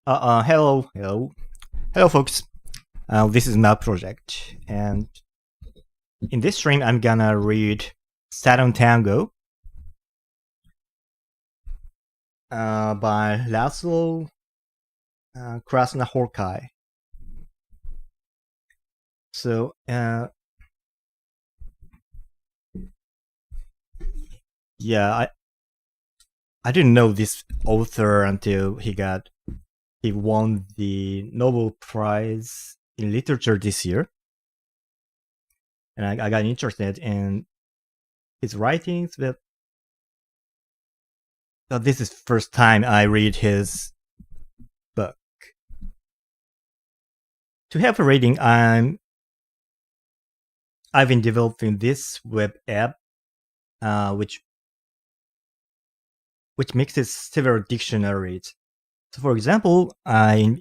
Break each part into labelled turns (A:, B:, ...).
A: Hello, folks. This is my project, and in this stream, I'm gonna read Satantango by László Krasznahorkai. So, yeah, I didn't know this author until he won the Nobel Prize in Literature this year, and I got interested in his writings. But this is the first time I read his book. To help reading, I've been developing this web app, which mixes several dictionaries. So, for example, I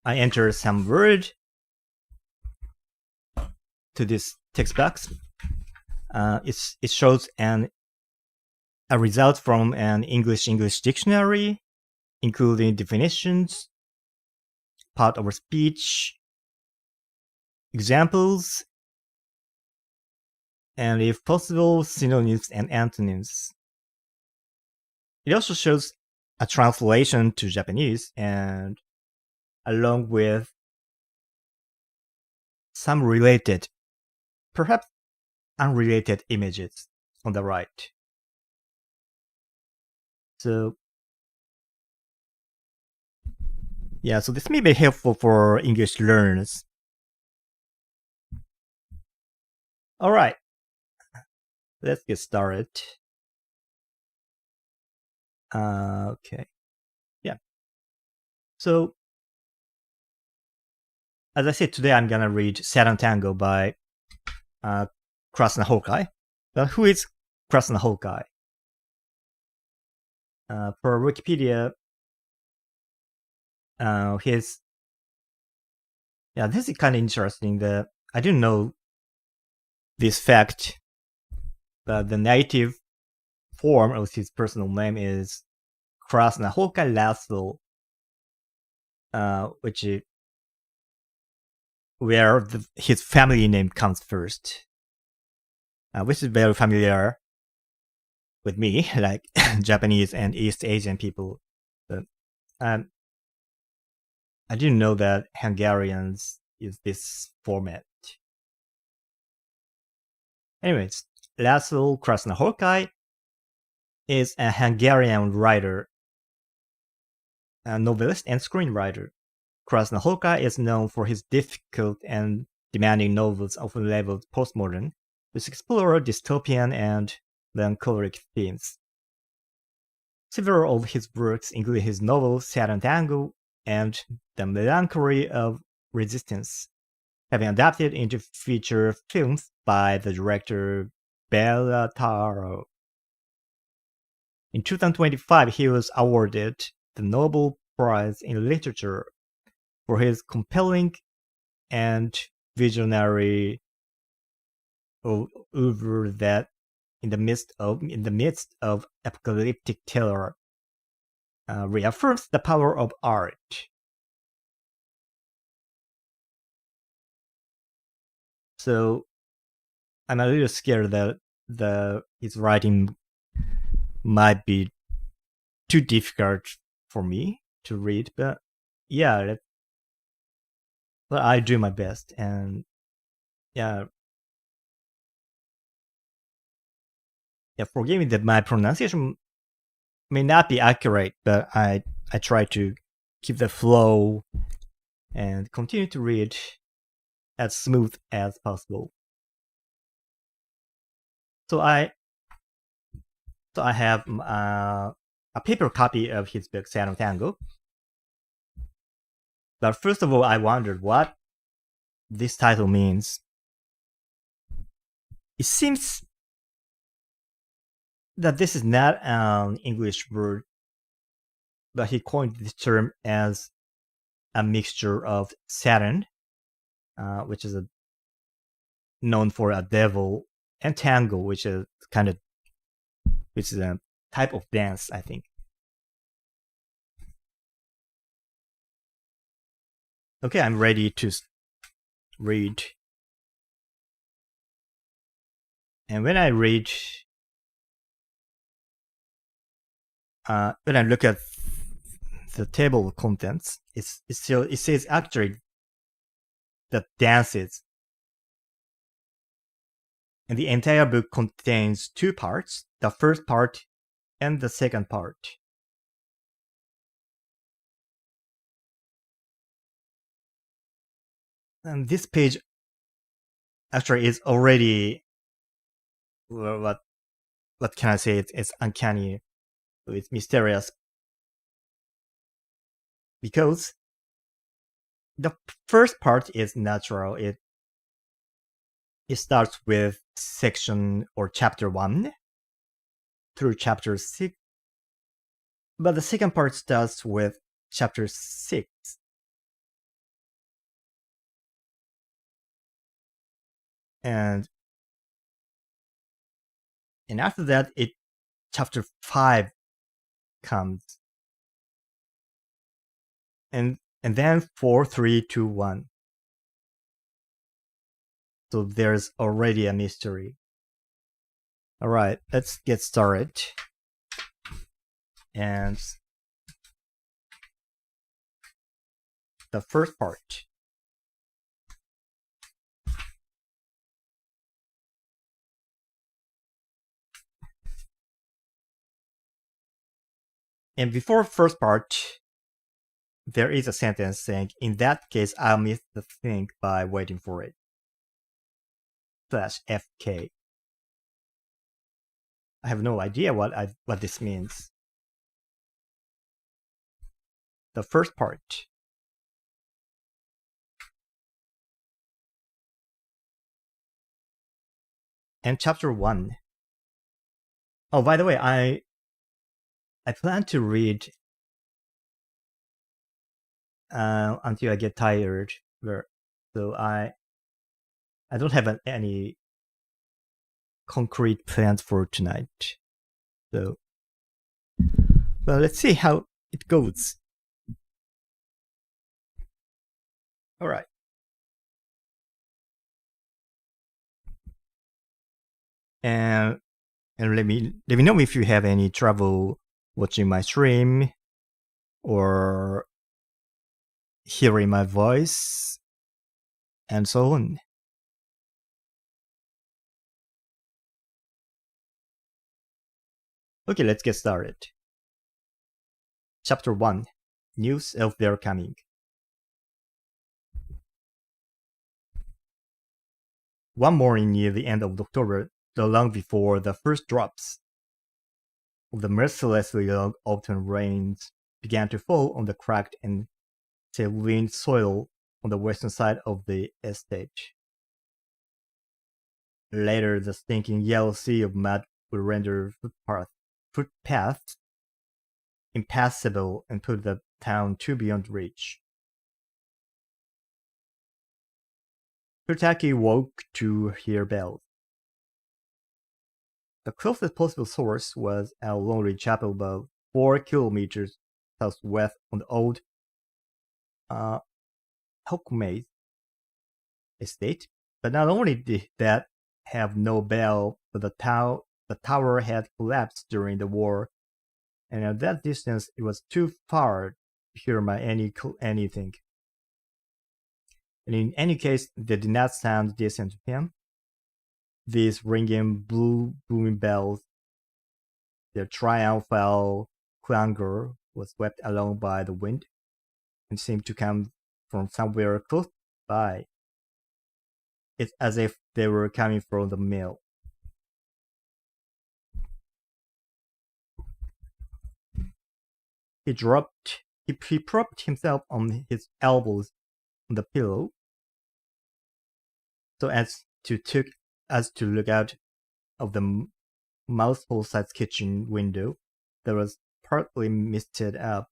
A: enter some word to this text box. It shows a result from an English dictionary, including definitions, part of speech, examples, and if possible, synonyms and antonyms. It also shows a translation to Japanese, and along with some related, perhaps unrelated images on the right. So, yeah, so this may be helpful for English learners. All right, let's get started. Okay, yeah. So, as I said, today I'm gonna read Satantango by Krasznahorkai. But who is Krasznahorkai? For Wikipedia, this is kind of interesting. That I didn't know this fact, but the native form of his personal name is Krasznahorkai László, which is where his family name comes first, which is very familiar with me, like Japanese and East Asian people. But I didn't know that Hungarians use this format. Anyways, László Krasznahorkai is a Hungarian writer, a novelist, and screenwriter. Krasznahorkai is known for his difficult and demanding novels, often labeled postmodern, which explore dystopian and melancholic themes. Several of his works include his novel Satantango and The Melancholy of Resistance, having adapted into feature films by the director Bela Taro. In 2025, he was awarded the Nobel Prize in Literature for his compelling and visionary oeuvre that, in the midst of apocalyptic terror, reaffirms the power of art. So, I'm a little scared that his writing might be too difficult for me to read, but yeah, but I do my best, and forgive me that my pronunciation may not be accurate, but I try to keep the flow and continue to read as smooth as possible. So I have a paper copy of his book Satantango. But first of all, I wondered what this title means. It seems that this is not an English word, but he coined this term as a mixture of Saturn, which is known for a devil, and tango, which is a type of dance, I think. Okay, I'm ready to read. And when I read, when I look at the table of contents, it says actually that dances. And the entire book contains two parts, the first part and the second part. And this page actually is already, what can I say? It's uncanny. It's mysterious. Because the first part is natural. It starts with section or chapter 1 through chapter 6. But the second part starts with chapter 6. And after that, chapter 5 comes. And then 4, 3, 2, 1. So there's already a mystery. All right, let's get started. And the first part. And before first part, there is a sentence saying, in that case, I'll miss the thing by waiting for it. /FK. I have no idea what this means. The first part. And chapter 1. Oh, by the way, I plan to read until I get tired. So I don't have any concrete plans for tonight. So, well, let's see how it goes. All right. And let me know if you have any trouble watching my stream or hearing my voice and so on. Okay, let's get started. Chapter 1. News of their coming. One morning near the end of October, the long before the first drops of the mercilessly long autumn rains began to fall on the cracked and tailwind soil on the western side of the estate. Later, the stinking yellow sea of mud would render footpaths impassable and put the town too beyond reach. Turtaki woke to hear bells. The closest possible source was a lonely chapel about 4 kilometers southwest on the old Hockmade estate. But not only did that have no bell, but the tower had collapsed during the war, and at that distance it was too far to hear anything. And in any case, they did not sound distant to him. These ringing booming bells, their triumphal clangor was swept along by the wind and seemed to come from somewhere close by. It's as if they were coming from the mill. He propped himself on his elbows on the pillow so as to look out of the mouthful-sized kitchen window that was partly misted up,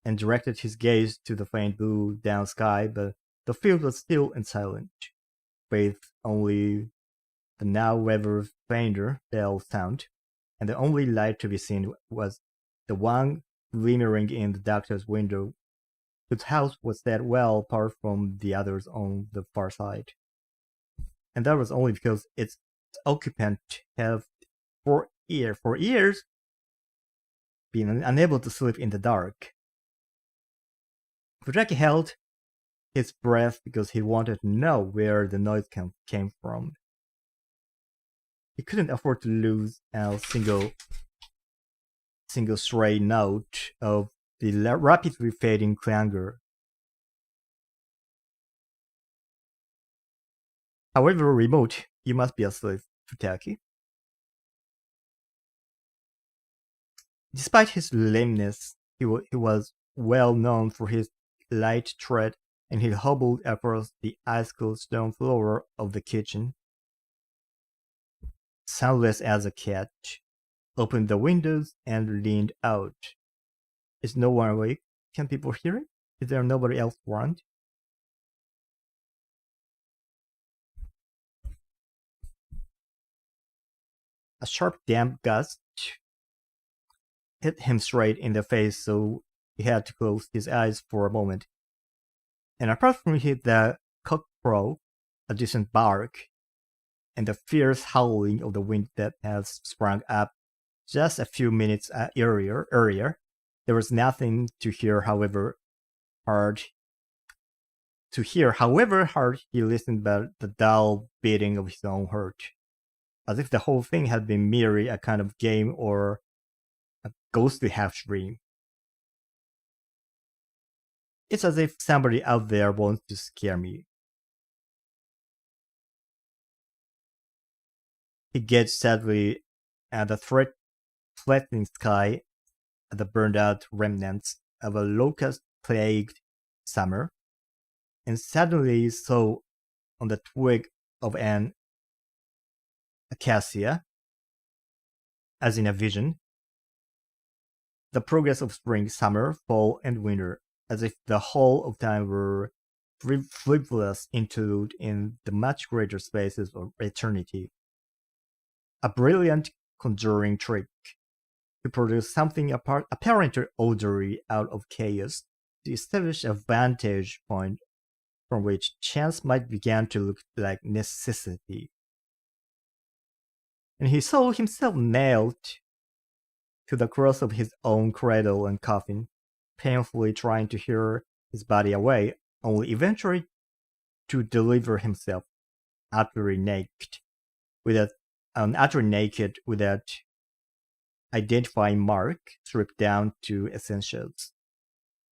A: and directed his gaze to the faint blue down sky, but the field was still and silent, with only the now ever fainter bell sound, and the only light to be seen was the one glimmering in the doctor's window whose house was set well apart from the others on the far side. And that was only because its occupant had for years been unable to sleep in the dark. Fujaki held his breath because he wanted to know where the noise came from. He couldn't afford to lose a single stray note of the rapidly fading clangor. However remote, you must be asleep, Futaki. Despite his lameness, he was well known for his light tread, and he hobbled across the ice-cold stone floor of the kitchen, soundless as a cat, opened the windows and leaned out. Is no one awake? Can people hear it? Is there nobody else around? A sharp, damp gust hit him straight in the face, so he had to close his eyes for a moment. And apart from the cockcrow, a distant bark, and the fierce howling of the wind that had sprung up just a few minutes earlier, there was nothing to hear. However hard he listened, but the dull beating of his own heart, as if the whole thing had been merely a kind of game or a ghostly half-dream. It's as if somebody out there wants to scare me. He gazed sadly at the threatening sky, at the burned-out remnants of a locust-plagued summer, and suddenly saw on the twig of an acacia, as in a vision, the progress of spring, summer, fall, and winter, as if the whole of time were frivolous interlude in the much greater spaces of eternity. A brilliant conjuring trick to produce something apparently orderly out of chaos, to establish a vantage point from which chance might begin to look like necessity. And he saw himself nailed to the cross of his own cradle and coffin, painfully trying to hear his body away, only eventually to deliver himself utterly naked, with that identifying mark stripped down to essentials,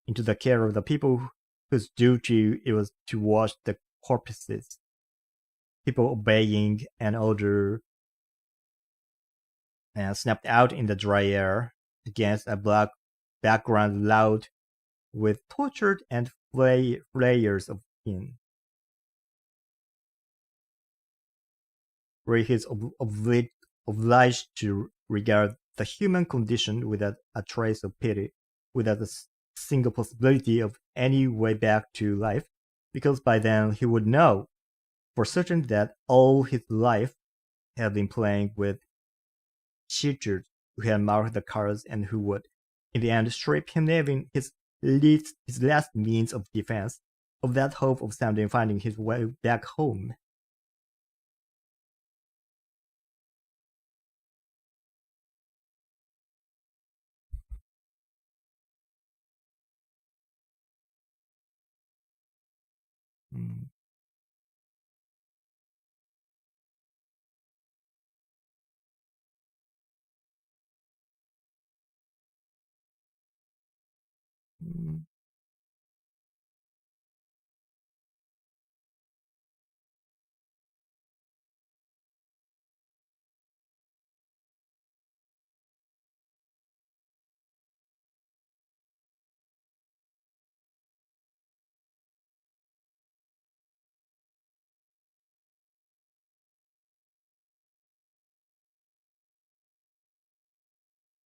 A: into the care of the people whose duty it was to wash the corpses, people obeying an order snapped out in the dry air against a black background loud with tortured and flayers of skin. Where he is obliged to regard the human condition without a trace of pity, without a single possibility of any way back to life, because by then he would know for certain that all his life had been playing with cheaters who had marked the cards and who would, in the end, strip him having his last means of defense, of that hope of someday finding his way back home. Mm. Mm.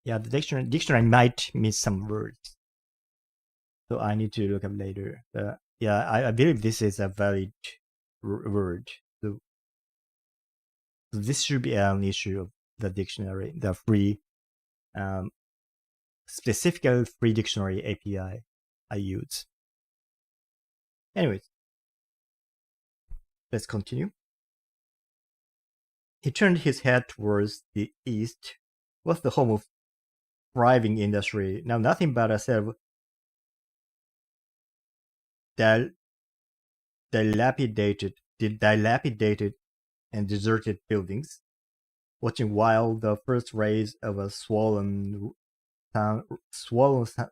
A: Yeah, the dictionary might miss some words, so I need to look up later. Yeah, I believe this is a valid word. So this should be an issue of the dictionary, the free, specifically free dictionary API I use. Anyways, let's continue. He turned his head towards the east. Was the home of thriving industry. Now nothing but a set of dilapidated and deserted buildings. Watching while the first rays of a swollen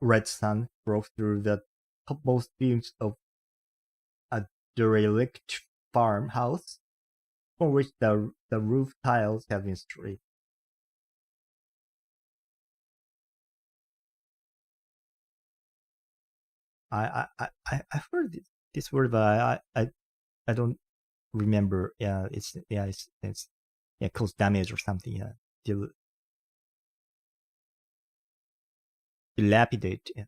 A: red sun broke through the topmost beams of a derelict farmhouse, from which the roof tiles had been stripped. I've heard this word, but I don't remember. Yeah, it's caused damage or something. Yeah, dilapidate. Yeah.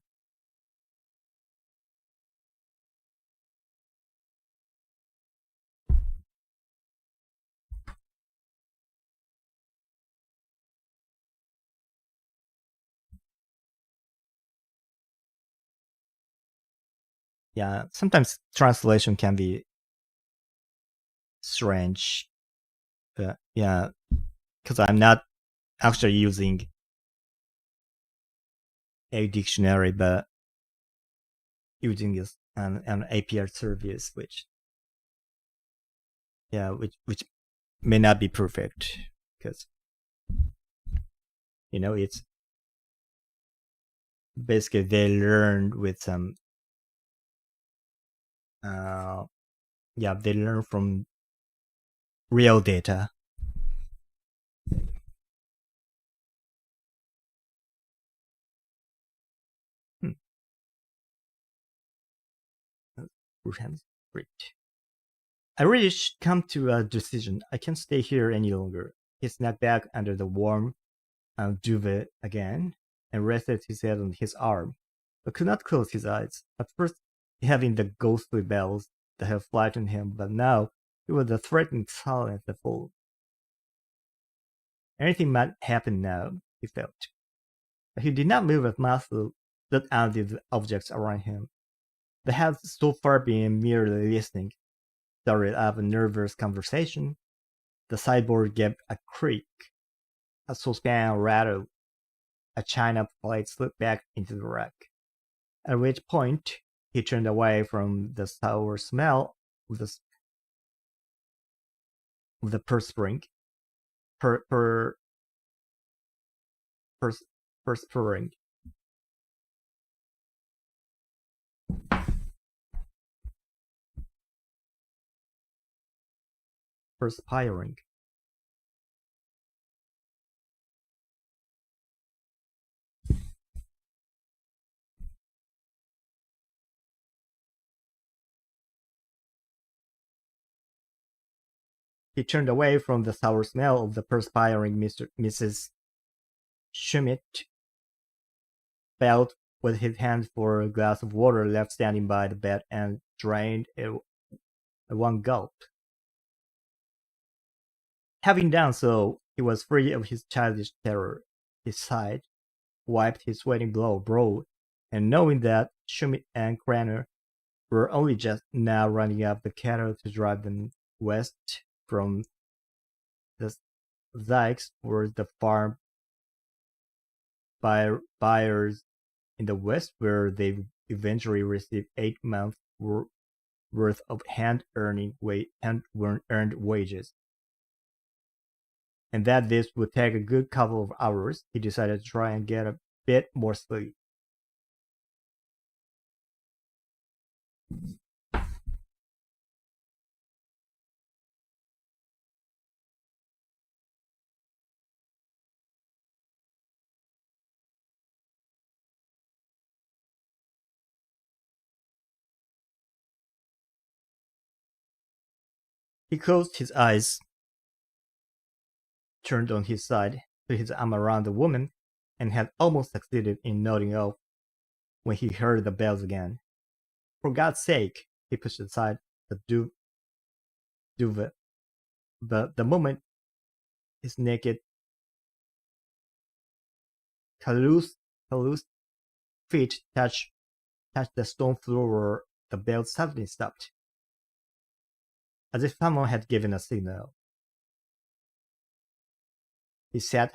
A: Yeah, sometimes translation can be strange. Yeah, because I'm not actually using a dictionary, but using this an API service, which may not be perfect, because it's basically they learned with some they learn from real data. Great. I really should come to a decision. I can't stay here any longer. He snapped back under the warm duvet again and rested his head on his arm, but could not close his eyes. At first, having the ghostly bells that had frightened him, but now it was the threatening silence that followed. Anything might happen now, he felt. But he did not move a muscle that undid the objects around him. They had so far been merely listening. Started up a nervous conversation. The sideboard gave a creak. A saucepan rattled. A china plate slipped back into the rack. At which point, he turned away from the sour smell of the perspiring. Perspiring. Perspiring. He turned away from the sour smell of the perspiring Mrs. Schmidt, felt with his hand for a glass of water left standing by the bed and drained it at one gulp. Having done so, he was free of his childish terror. He sighed, wiped his sweating brow, and knowing that Schmidt and Cranner were only just now running up the cattle to drive them west from the dikes towards the farm buyers in the west, where they eventually received 8 months worth of hand-earned wages, and that this would take a good couple of hours, he decided to try and get a bit more sleep. He closed his eyes, turned on his side, put his arm around the woman, and had almost succeeded in nodding off when he heard the bells again. For God's sake, he pushed aside the duvet. But the moment his naked, calloused feet touched the stone floor the bell suddenly stopped, as if someone had given a signal. She sat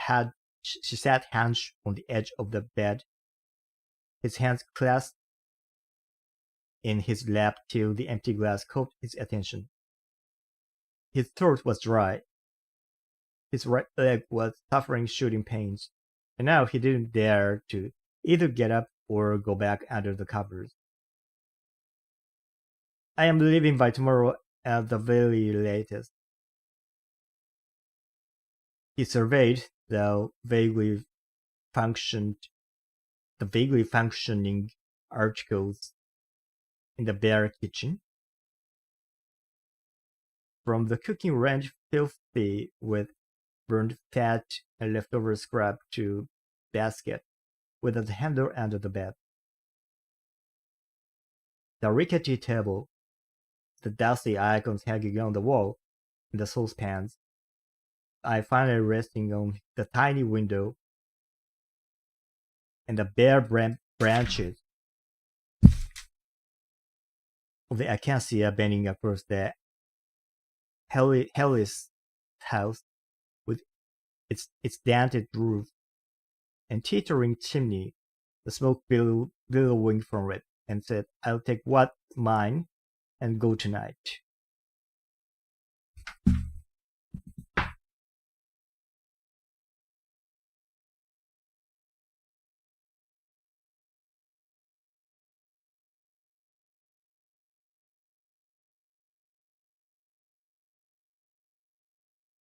A: hunched on the edge of the bed, his hands clasped in his lap till the empty glass caught his attention. His throat was dry. His right leg was suffering shooting pains, and now he didn't dare to either get up or go back under the covers. I am leaving by tomorrow at the very latest. He surveyed the vaguely functioning articles in the bare kitchen. From the cooking range filthy with burned fat and leftover scrap to basket with a handle under the bed. The rickety table, the dusty icons hanging on the wall, and the saucepans. I finally resting on the tiny window and the bare branches of the acacia bending across the hellish house with its dented roof and teetering chimney, the smoke billowing from it, and said, I'll take what's mine and go tonight.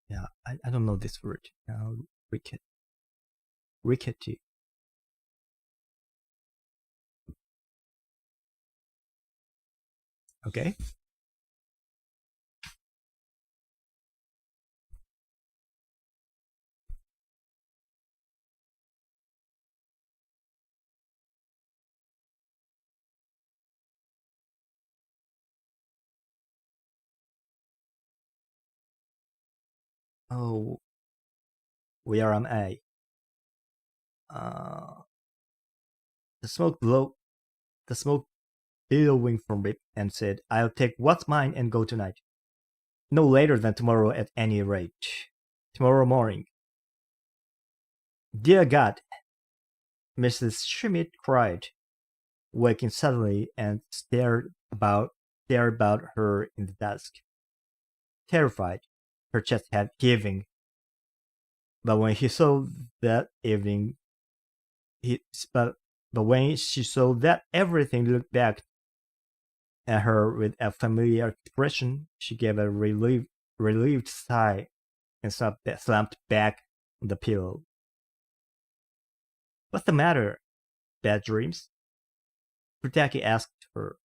A: Yeah, I don't know this word. Rickety. Okay. Oh, where am I? The smoke billowing from it, and said, I'll take what's mine and go tonight. No later than tomorrow at any rate. Tomorrow morning. Dear God, Mrs. Schmidt cried, waking suddenly and stared about her in the dusk. Terrified, her chest had heaving. But when he saw that evening, but when she saw that everything looked back at her with a familiar expression, she gave a relieved sigh and slumped back on the pillow. What's the matter? Bad dreams? Putaki asked her.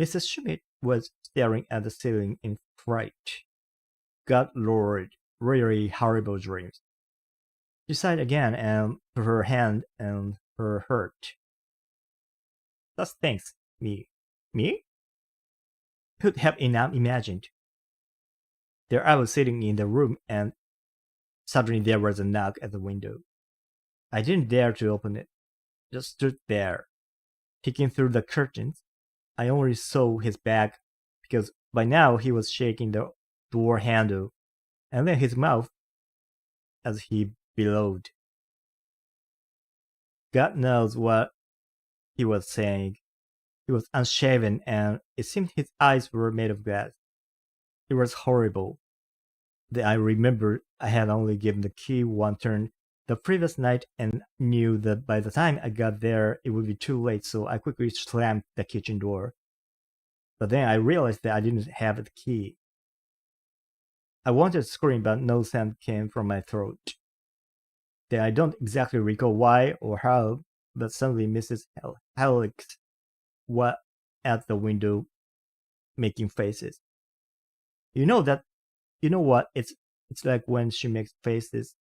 A: Mrs. Schmidt was staring at the ceiling in fright. God Lord, really horrible dreams. She sighed again and put her hand on her hurt. Those things, me? Who'd have imagined? There I was sitting in the room, and suddenly there was a knock at the window. I didn't dare to open it, just stood there, peeking through the curtains. I only saw his back, because by now he was shaking the door handle, and then his mouth as he bellowed. God knows what he was saying. He was unshaven, and it seemed his eyes were made of glass. It was horrible. Then I remembered I had only given the key one turn the previous night and knew that by the time I got there it would be too late, so I quickly slammed the kitchen door. But then I realized that I didn't have the key. I wanted to scream, but no sound came from my throat. Then I don't exactly recall why or how, but suddenly Mrs. Alex was at the window making faces. You know what it's like when she makes faces.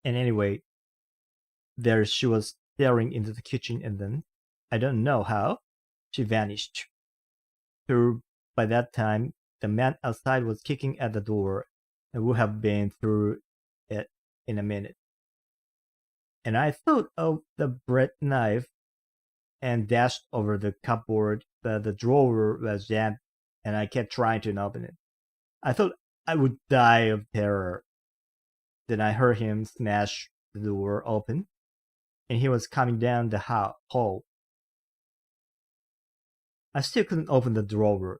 A: And anyway, there she was staring into the kitchen, and then, I don't know how, she vanished. By that time, the man outside was kicking at the door and would have been through it in a minute. And I thought of the bread knife and dashed over the cupboard, but the drawer was jammed, and I kept trying to open it. I thought I would die of terror. Then I heard him smash the door open, and he was coming down the hall. I still couldn't open the drawer.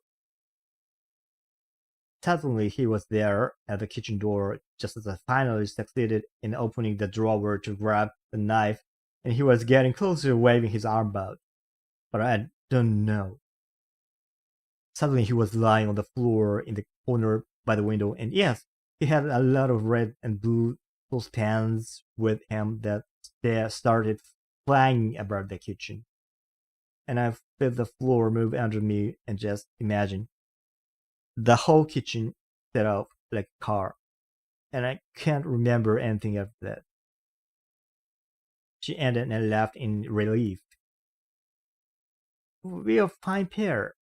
A: Suddenly he was there at the kitchen door just as I finally succeeded in opening the drawer to grab the knife, and he was getting closer, waving his arm about. But I don't know. Suddenly he was lying on the floor in the corner by the window, and yes, he had a lot of red and blue saucepans with him that started flying about the kitchen. And I felt the floor move under me and just imagine the whole kitchen set off like a car, and I can't remember anything of that. She ended and laughed in relief. We're a fine pair.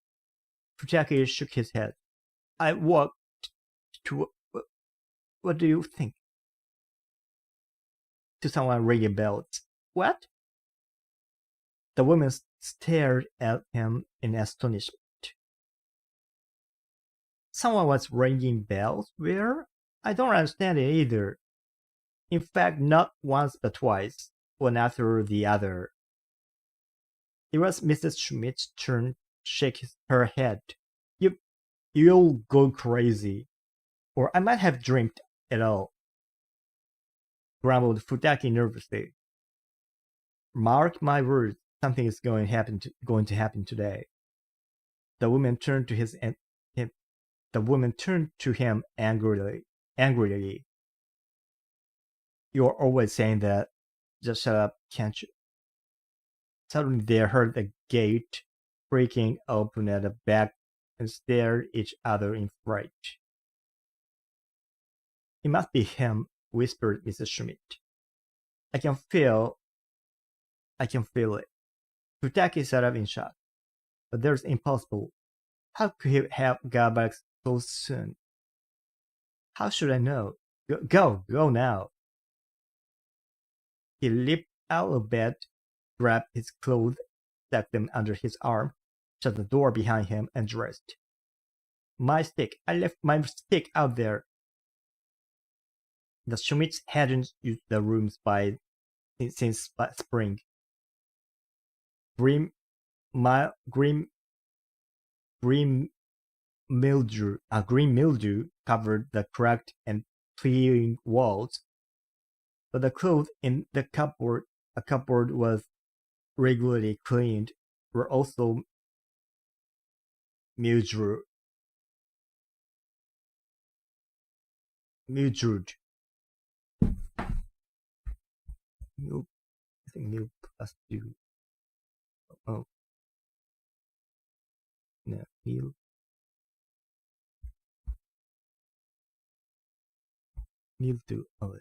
A: Futaki shook his head. I walked to. What do you think? To someone ringing bells. What? The woman stared at him in astonishment. Someone was ringing bells? Where? I don't understand it either. In fact, not once but twice, one after the other. It was Mrs. Schmidt's turn to shake her head. You'll go crazy. Or I might have dreamed it all, grumbled Futaki nervously. Mark my words, something is going to happen today. The woman turned to him angrily. You're always saying that. Just shut up, can't you? Suddenly they heard the gate creaking open at the back and stared at each other in fright. It must be him, whispered Mrs. Schmidt. I can feel it. Futaki sat up in shock. But that's impossible. How could he have got back so soon? How should I know? Go now. He leaped out of bed, grabbed his clothes, stuck them under his arm, shut the door behind him, and dressed. My stick! I left my stick out there. The Schmidts hadn't used the rooms since spring. Green mildew covered the cracked and peeling walls, but the clothes in the cupboard was regularly cleaned, were also mildewed. I think milk plus dew. Oh, no, milk. Mildew. Oh.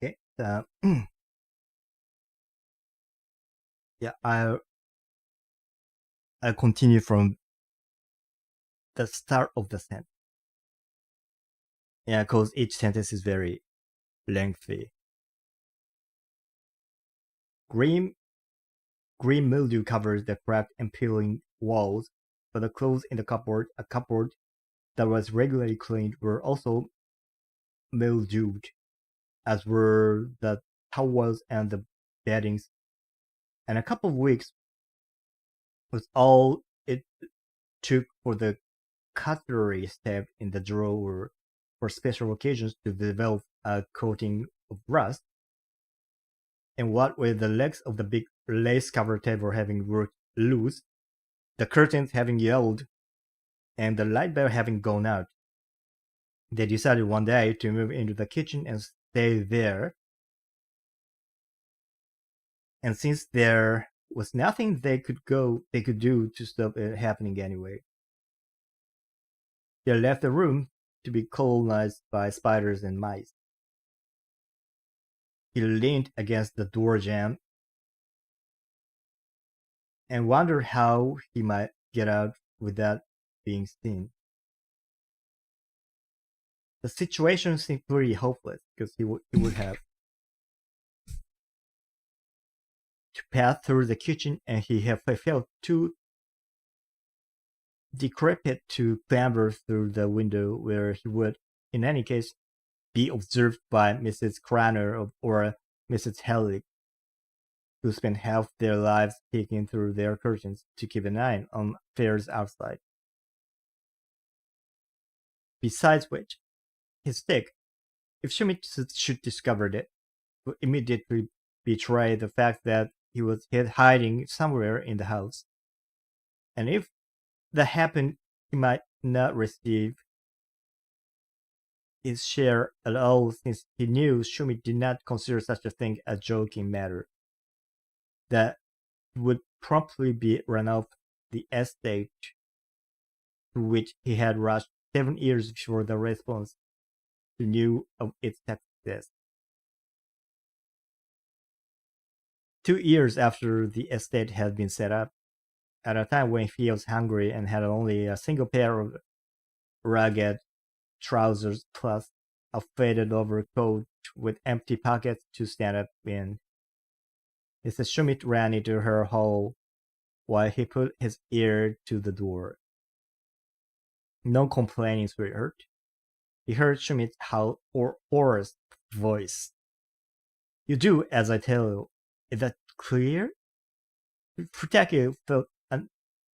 A: Okay. Yeah, I'll continue from the start of the sentence. Yeah, because each sentence is very lengthy. Green mildew covered the cracked and peeling walls, but the clothes in the cupboard, a cupboard that was regularly cleaned, were also mildewed, as were the towels and the beddings. And a couple of weeks was all it took for the cutlery stepped in the drawer for special occasions to develop a coating of rust. And what with the legs of the big lace-covered table having worked loose, the curtains having yelled, and the light bulb having gone out, they decided one day to move into the kitchen and stay there. And since there was nothing they could do to stop it happening anyway, they left the room to be colonized by spiders and mice. He leaned against the door jamb and wondered how he might get out without being seen. The situation seemed pretty hopeless because he would have to pass through the kitchen, and he felt too decrepit to clamber through the window, where he would, in any case, be observed by Mrs. Cranner or Mrs. Hellig, who spent half their lives peeking through their curtains to keep an eye on affairs outside. Besides which, his stick, if Schmidt should discover it, would immediately betray the fact that he was hiding somewhere in the house. And if that happened, he might not receive his share at all, since he knew Schmidt did not consider such a thing a joking matter. That he would promptly be run off the estate to which he had rushed 7 years before the response to knew of its success. 2 years after the estate had been set up, at a time when he was hungry and had only a single pair of ragged trousers plus a faded overcoat with empty pockets to stand up in, Mrs. Schmidt ran into her hall while he put his ear to the door. No complaining, sweetheart. He heard Schmidt's hoarse voice. You do as I tell you. Is that clear? Protective felt a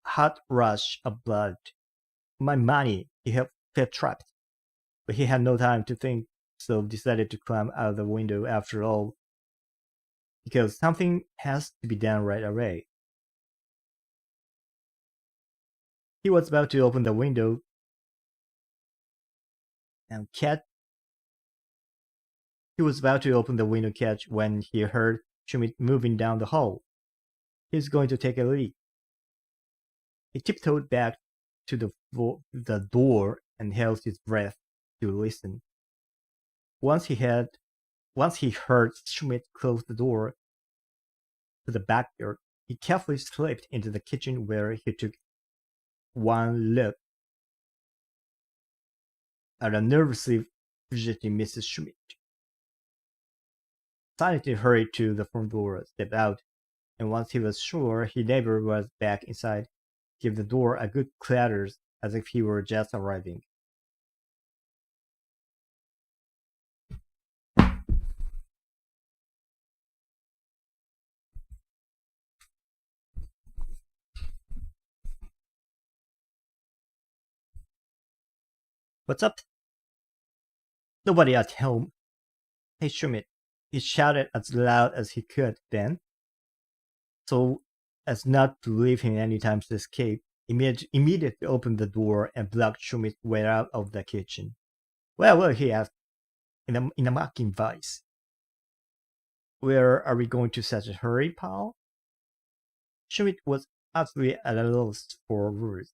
A: hot rush of blood. My money, he felt trapped. But he had no time to think, so decided to climb out of the window after all, because something has to be done right away. He was about to open the window and catch when he heard Schmidt moving down the hall. He's going to take a leak. He tiptoed back to the door and held his breath to listen. Once he heard Schmidt close the door to the backyard, he carefully slipped into the kitchen, where he took one look at a nervously fidgeting Mrs. Schmidt. Silently hurried to the front door, stepped out, and once he was sure his neighbor was back inside, gave the door a good clatter as if he were just arriving. What's up? Nobody at home. Hey, Schmidt. He shouted as loud as he could then, so as not to leave him any time to escape. Immediately opened the door and blocked Schmidt's way out of the kitchen. Well, he asked, in a mocking voice. Where are we going to such a hurry, pal? Schmidt was utterly at a loss for words.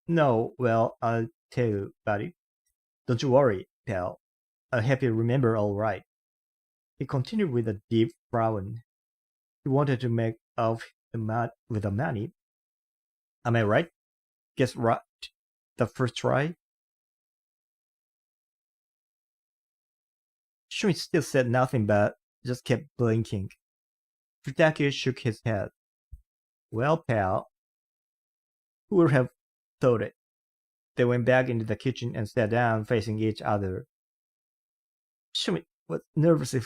A: No, well, I'll tell you, buddy. Don't you worry, pal. I'll have you remember all right. He continued with a deep frown. He wanted to make off with the money. Am I right? Guess right the first try? Schmidt still said nothing, but just kept blinking. Futaki shook his head. Well, pal, who would have thought it? They went back into the kitchen and sat down facing each other. Schmidt was nervously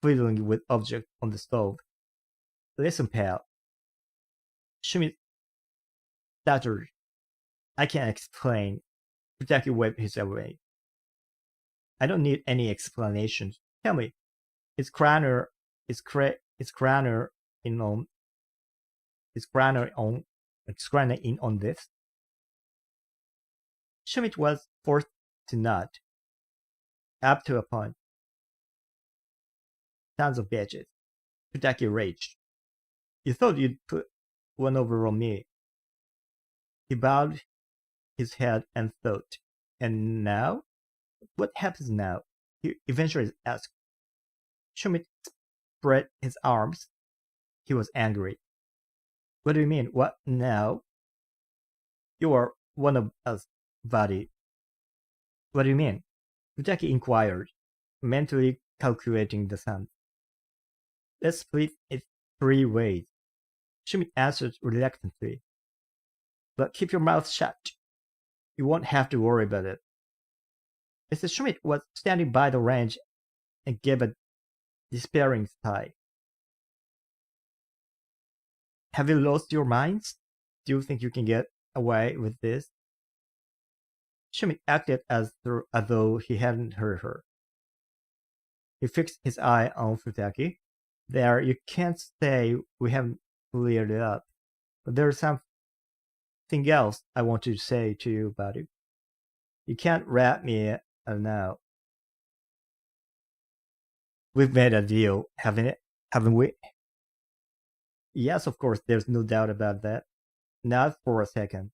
A: fiddling with objects on the stove. Listen, pal. Schmidt stuttered. I can't explain. Futaki waved his away. I don't need any explanations. Tell me, is Craner in on this? Schmidt was forced to nod. Up to a point. Tons of bitches. Futaki raged. You thought you'd put one over on me. He bowed his head and thought. And now? What happens now? He eventually asked. Schmidt spread his arms. He was angry. What do you mean? What now? You are one of us, buddy. What do you mean? Futaki inquired, mentally calculating the sum. Let's split it 3 ways. Schmidt answered reluctantly. But keep your mouth shut. You won't have to worry about it. Mr. Schmidt was standing by the range and gave a despairing sigh. Have you lost your minds? Do you think you can get away with this? Schmidt acted as though he hadn't heard her. He fixed his eye on Futaki. There, you can't say we haven't cleared it up. But there's something else I want to say to you about it. You can't rat me out now. We've made a deal, haven't we? Yes, of course, there's no doubt about that. Not for a second.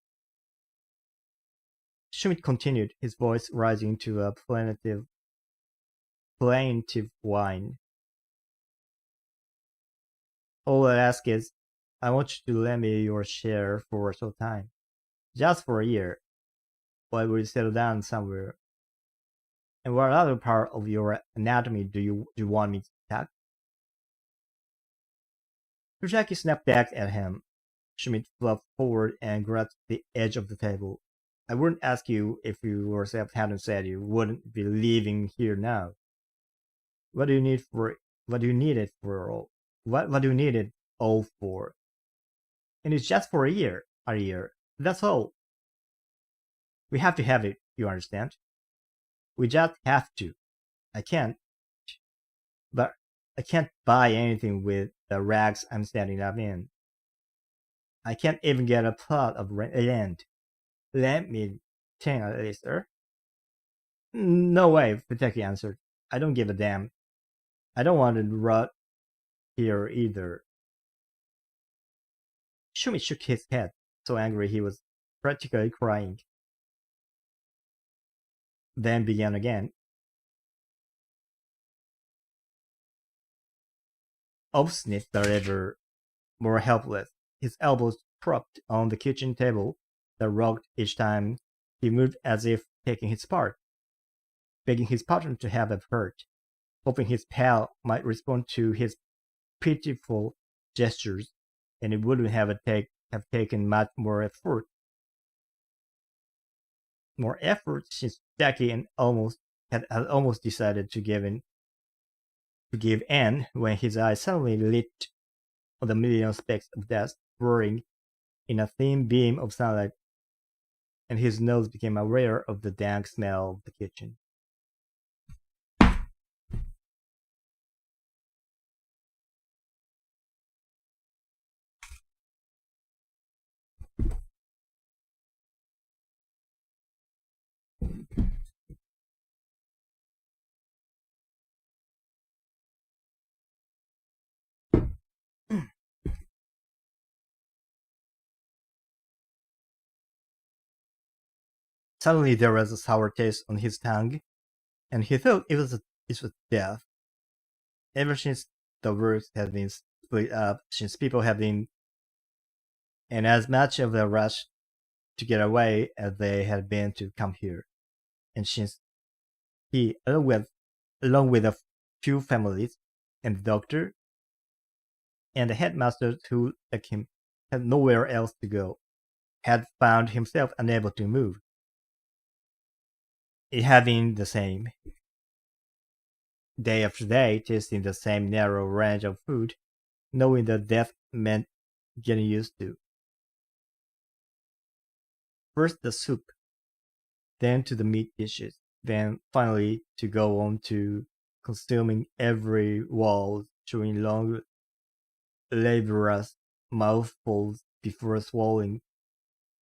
A: Schmidt continued, his voice rising to a plaintive whine. All I ask is, I want you to lend me your share for a short time. Just for a year. While we settle down somewhere. And what other part of your anatomy do you want me to attack? Futaki snapped back at him. Schmidt fluffed forward and grabbed the edge of the table. I wouldn't ask you if you yourself hadn't said you wouldn't be leaving here now. What do you need it for? What do you need it all for? And it's just for a year. That's all. We have to have it, you understand? We just have to. I can't buy anything with the rags I'm standing up in. I can't even get a plot of land. Let me 10 at least, sir. No way, Futaki answered. I don't give a damn. I don't want to rot here either. Schmidt shook his head, so angry he was practically crying. Then began again. Obstinate than ever, more helpless, his elbows propped on the kitchen table that rocked each time he moved as if taking his part, begging his partner to have a hurt, hoping his pal might respond to his pitiful gestures, and it wouldn't have taken much more effort. More effort since Jackie had almost decided to give in when his eyes suddenly lit on the million specks of dust whirring in a thin beam of sunlight, and his nose became aware of the dank smell of the kitchen. Suddenly there was a sour taste on his tongue, and he thought it was death. Ever since the works had been split up, since people have been in as much of a rush to get away as they had been to come here, and since he, along with a few families and the doctor, and the headmaster, who, like him, had nowhere else to go, had found himself unable to move. It had been the same. Day after day, tasting the same narrow range of food, knowing that death meant getting used to. First the soup, then to the meat dishes, then finally to go on to consuming every wall, chewing long, laborious mouthfuls before swallowing,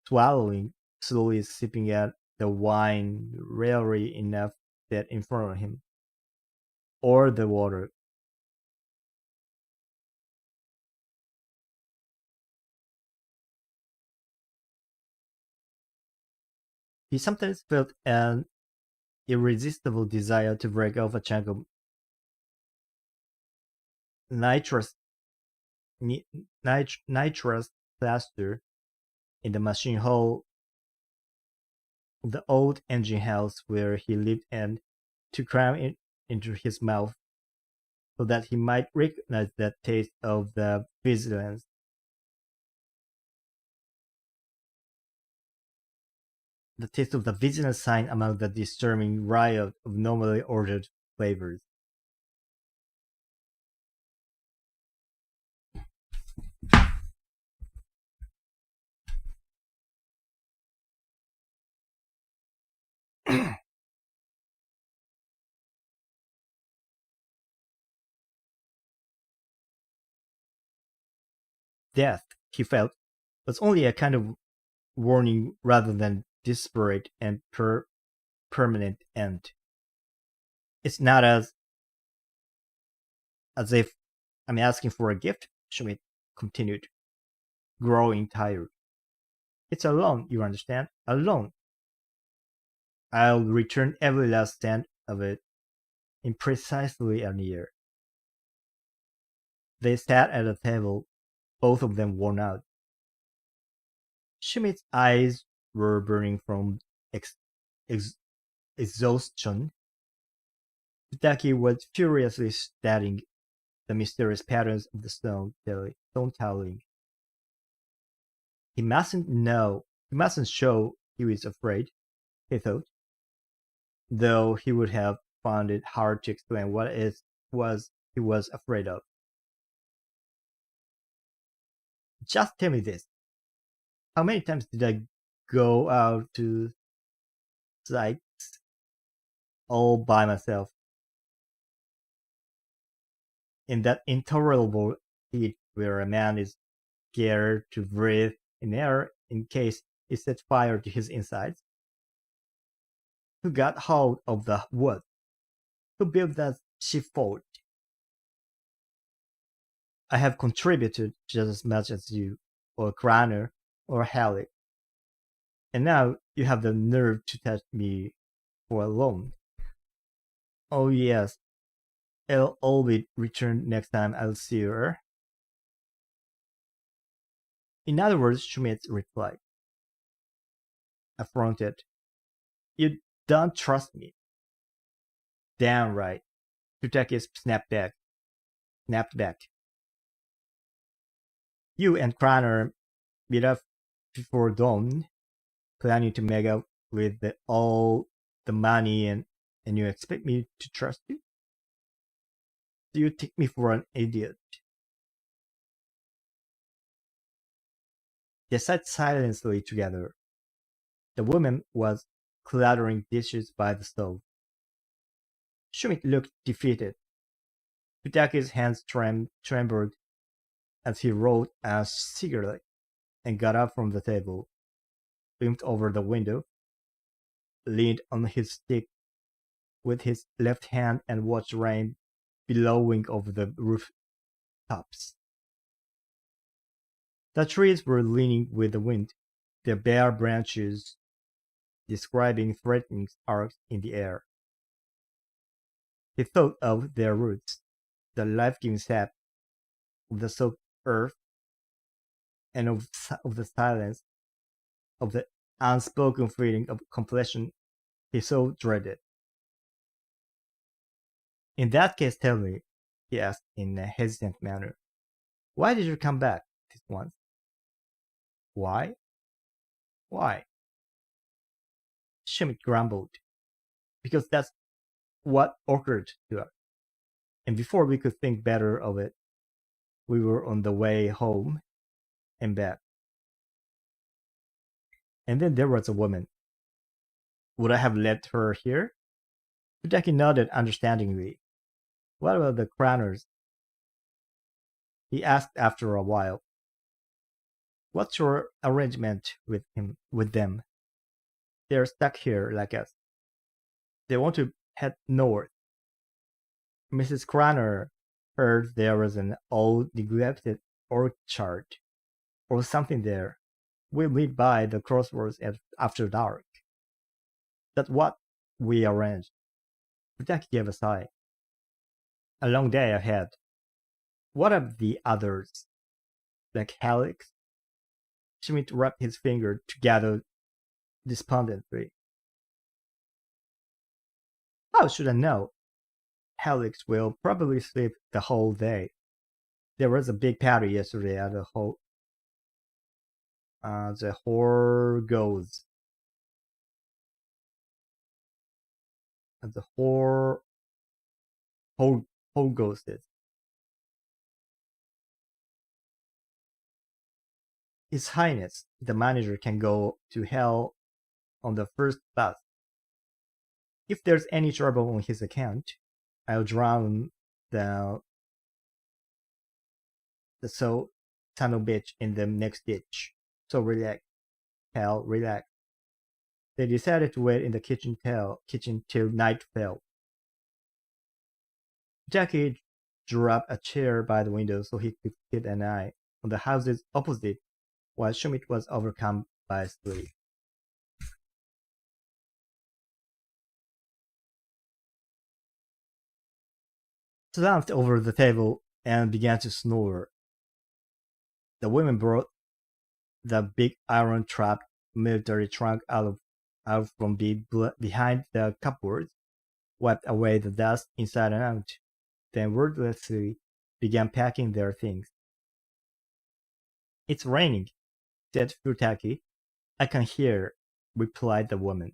A: slowly sipping at the wine rarely enough that in front of him, or the water. He sometimes felt an irresistible desire to break off a chunk of nitrous nitrous plaster in the machine hall of the old engine house where he lived and to cram it into his mouth so that he might recognize the taste of the vigilance. The taste of the vigilance sign among the disturbing riot of normally ordered flavors. Death, he felt, was only a kind of warning rather than desperate and permanent end. It's not as if I'm asking for a gift, Schmidt continued, growing tired. It's a loan, you understand? A loan. I'll return every last cent of it in precisely a year. They sat at a table, both of them worn out. Schmidt's eyes were burning from ex- exhaustion. Taki was furiously studying the mysterious patterns of the stone tiling. He mustn't know, he mustn't show he was afraid, he thought, though he would have found it hard to explain what it was he was afraid of. Just tell me this. How many times did I go out to sites all by myself? In that intolerable heat where a man is scared to breathe in air in case he sets fire to his insides? Who got hold of the wood? Who built that sheepfold? I have contributed just as much as you, or Craner, or Halleck. And now you have the nerve to touch me for a loan. Oh yes, it'll all be returned next time I'll see her. In other words, Schmidt replied, affronted, you don't trust me. Damn right. Tutakis snapped back. You and Craner meet up before dawn, planning to make up with all the money and you expect me to trust you? Do you take me for an idiot? They sat silently together. The woman was clattering dishes by the stove. Schmidt looked defeated. Futaki's hands trembled as he rolled a cigarette and got up from the table, leaned over the window, leaned on his stick with his left hand and watched rain billowing over the rooftops. The trees were leaning with the wind, their bare branches describing threatening arcs in the air. He thought of their roots, the life-giving sap of the soft earth, and of the silence, of the unspoken feeling of completion he so dreaded. In that case, tell me, he asked in a hesitant manner, Why did you come back this once? Why? Why? Schmidt grumbled. Because that's what occurred to us. And before we could think better of it, we were on the way home and back. And then there was a woman. Would I have left her here? Hideki nodded understandingly. What about the Craners? He asked after a while. What's your arrangement with them? They're stuck here like us. They want to head north. Mrs. Craner heard there was an old neglected orchard or something there. We'll meet by the crossroads after dark. That's what we arranged. Hideki gave a sigh. A long day ahead. What of the others? Like Helix? Schmidt rubbed his finger together despondently. How should I know? Helix will probably sleep the whole day. There was a big party yesterday at the Horgos. At the Horgoses. His Highness, the manager, can go to hell on the first bus. If there's any trouble on his account, I'll drown the son of a bitch in the next ditch. So relax, pal, relax. They decided to wait in the kitchen till night fell. Jackie drew up a chair by the window so he could keep an eye on the houses opposite while Schmidt was overcome by sleep. Slumped over the table and began to snore. The women brought the big iron trap military trunk out from behind the cupboard, wiped away the dust inside and out, then wordlessly began packing their things. It's raining, said Futaki. I can hear, replied the woman.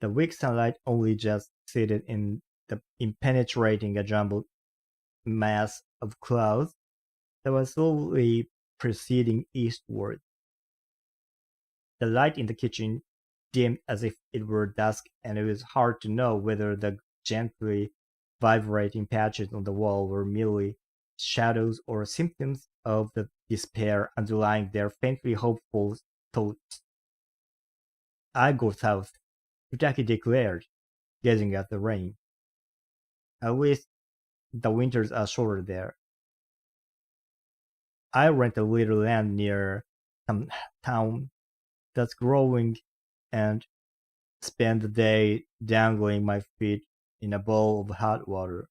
A: The weak sunlight only just seated in penetrating a jumbled mass of clouds that was slowly proceeding eastward. The light in the kitchen dimmed as if it were dusk, and it was hard to know whether the gently vibrating patches on the wall were merely shadows or symptoms of the despair underlying their faintly hopeful thoughts. I go south, Futaki declared, gazing at the rain. At least the winters are shorter there. I rent a little land near some town that's growing and spend the day dangling my feet in a bowl of hot water.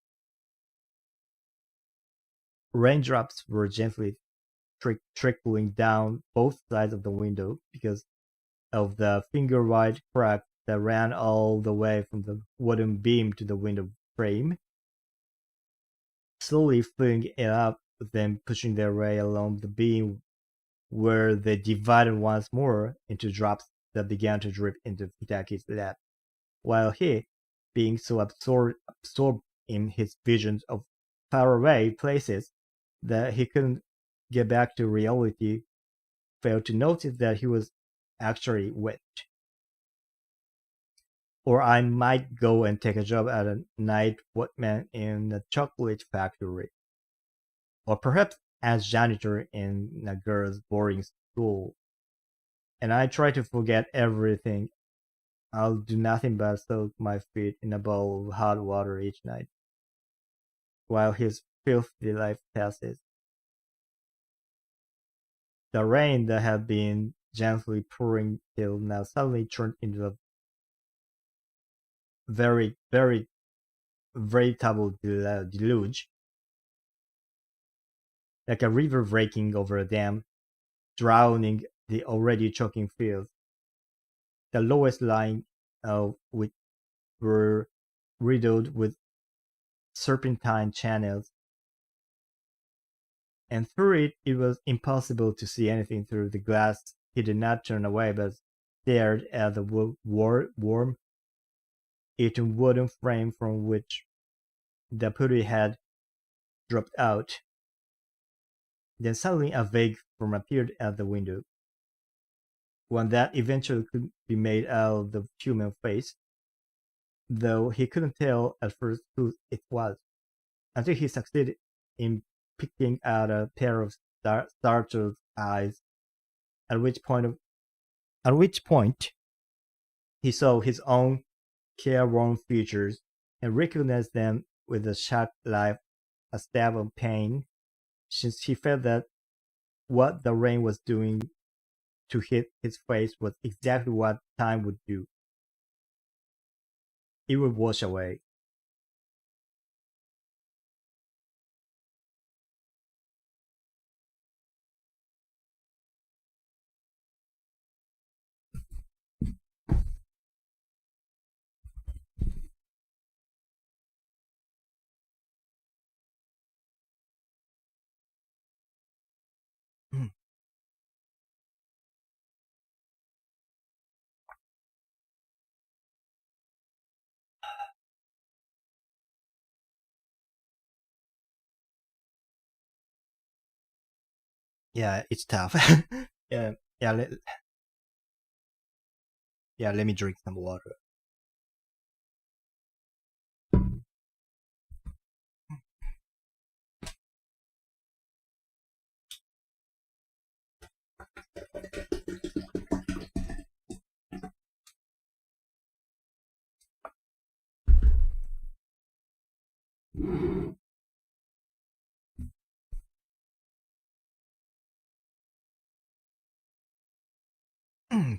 A: Raindrops were gently trickling down both sides of the window because of the finger-wide crack that ran all the way from the wooden beam to the window frame, slowly filling it up, then pushing their way along the beam where they divided once more into drops that began to drip into Futaki's lap, while he, being so absorbed in his visions of faraway places that he couldn't get back to reality, failed to notice that he was actually wet. Or I might go and take a job as a night watchman in a chocolate factory. Or perhaps as janitor in a girls' boarding school. And I try to forget everything. I'll do nothing but soak my feet in a bowl of hot water each night, while his filthy life passes. The rain that had been gently pouring till now suddenly turned into a very, very veritable deluge, like a river breaking over a dam, drowning the already choking fields. The lowest lying which were riddled with serpentine channels, and through it, it was impossible to see anything through the glass. He did not turn away, but stared at the worm-eaten wooden frame from which the putty had dropped out. Then suddenly a vague form appeared at the window, one that eventually could be made out of the human face, though he couldn't tell at first who it was, until he succeeded in picking out a pair of startled eyes, at which point he saw his own careworn features and recognized them with a shock like a stab of pain, since he felt that what the rain was doing to hit his face was exactly what time would do. It would wash away. Yeah, it's tough. yeah, yeah, yeah. Let me drink some water.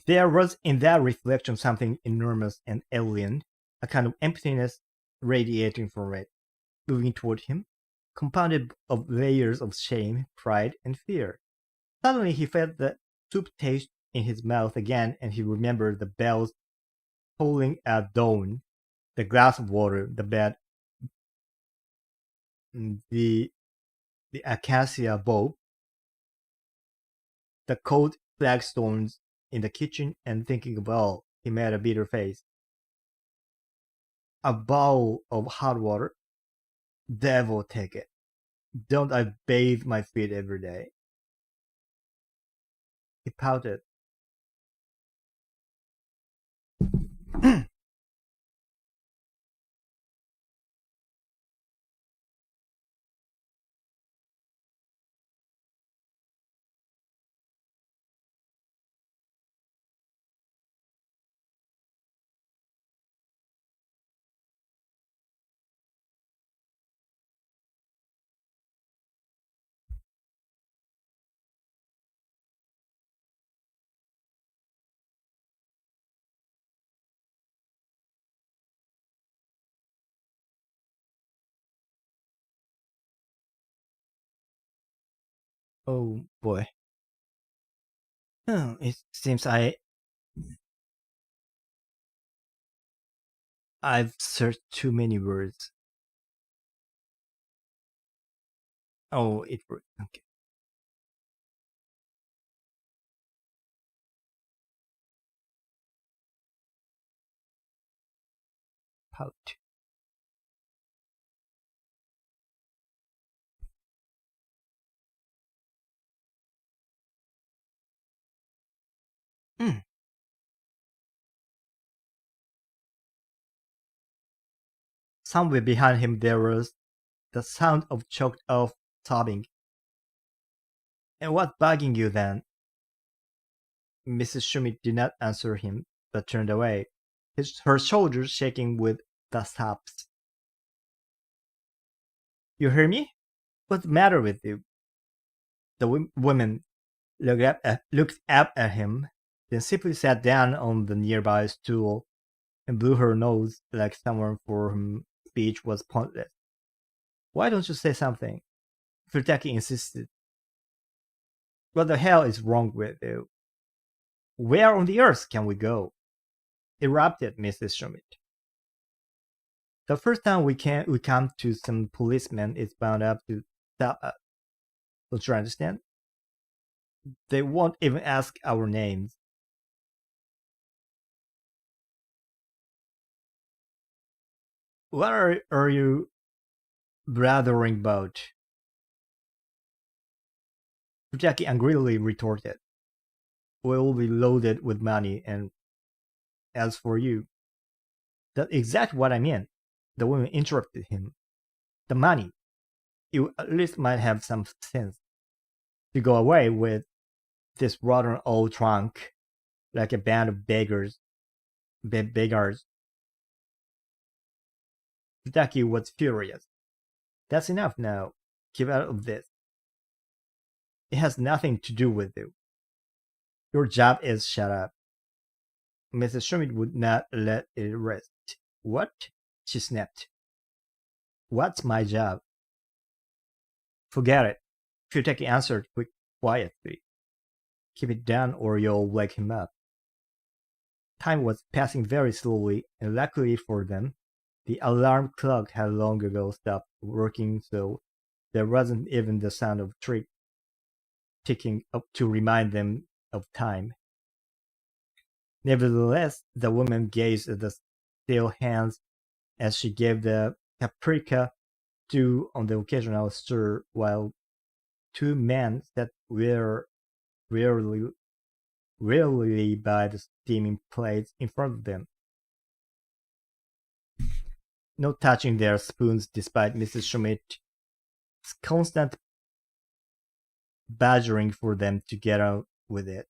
A: There was in that reflection something enormous and alien, a kind of emptiness radiating from it, moving toward him, compounded of layers of shame, pride, and fear. Suddenly he felt the soup taste in his mouth again, and he remembered the bells tolling at dawn, the glass of water, the bed, the acacia bulb, the cold flagstones in the kitchen, and thinking of all, he made a bitter face. A bowl of hot water? Devil take it. Don't I bathe my feet every day? He pouted. Oh boy. It seems I've searched too many words. Oh, it worked. Okay. Pout. Mm. Somewhere behind him there was the sound of choked off sobbing. And what's bugging you then? Mrs. Schmidt did not answer him, but turned away, her shoulders shaking with the sobs. You hear me? What's the matter with you? The woman looked up at him, then simply sat down on the nearby stool and blew her nose like someone for whom speech was pointless. Why don't you say something? Furtaki insisted. What the hell is wrong with you? Where on the earth can we go? Erupted Mrs. Schmidt. The first time we come to some policeman is bound up to stop us. Don't you understand? They won't even ask our names. What are you blathering about? Jackie angrily retorted. We'll be loaded with money, and as for you, that's exactly what I mean. The woman interrupted him. The money. You at least might have some sense to go away with this rotten old trunk like a band of beggars. Beggars. Jackie was furious. That's enough now. Keep out of this. It has nothing to do with you. Your job is shut up. Mrs. Schmidt would not let it rest. What? She snapped. What's my job? Forget it. Futaki answered quietly. Keep it down or you'll wake him up. Time was passing very slowly, and luckily for them, the alarm clock had long ago stopped working, so there wasn't even the sound of ticking up to remind them of time. Nevertheless, the woman gazed at the still hands as she gave the paprika stew on the occasional stir, while two men sat wearily by the steaming plates in front of them, not touching their spoons despite Mrs. Schmidt's constant badgering for them to get out with it.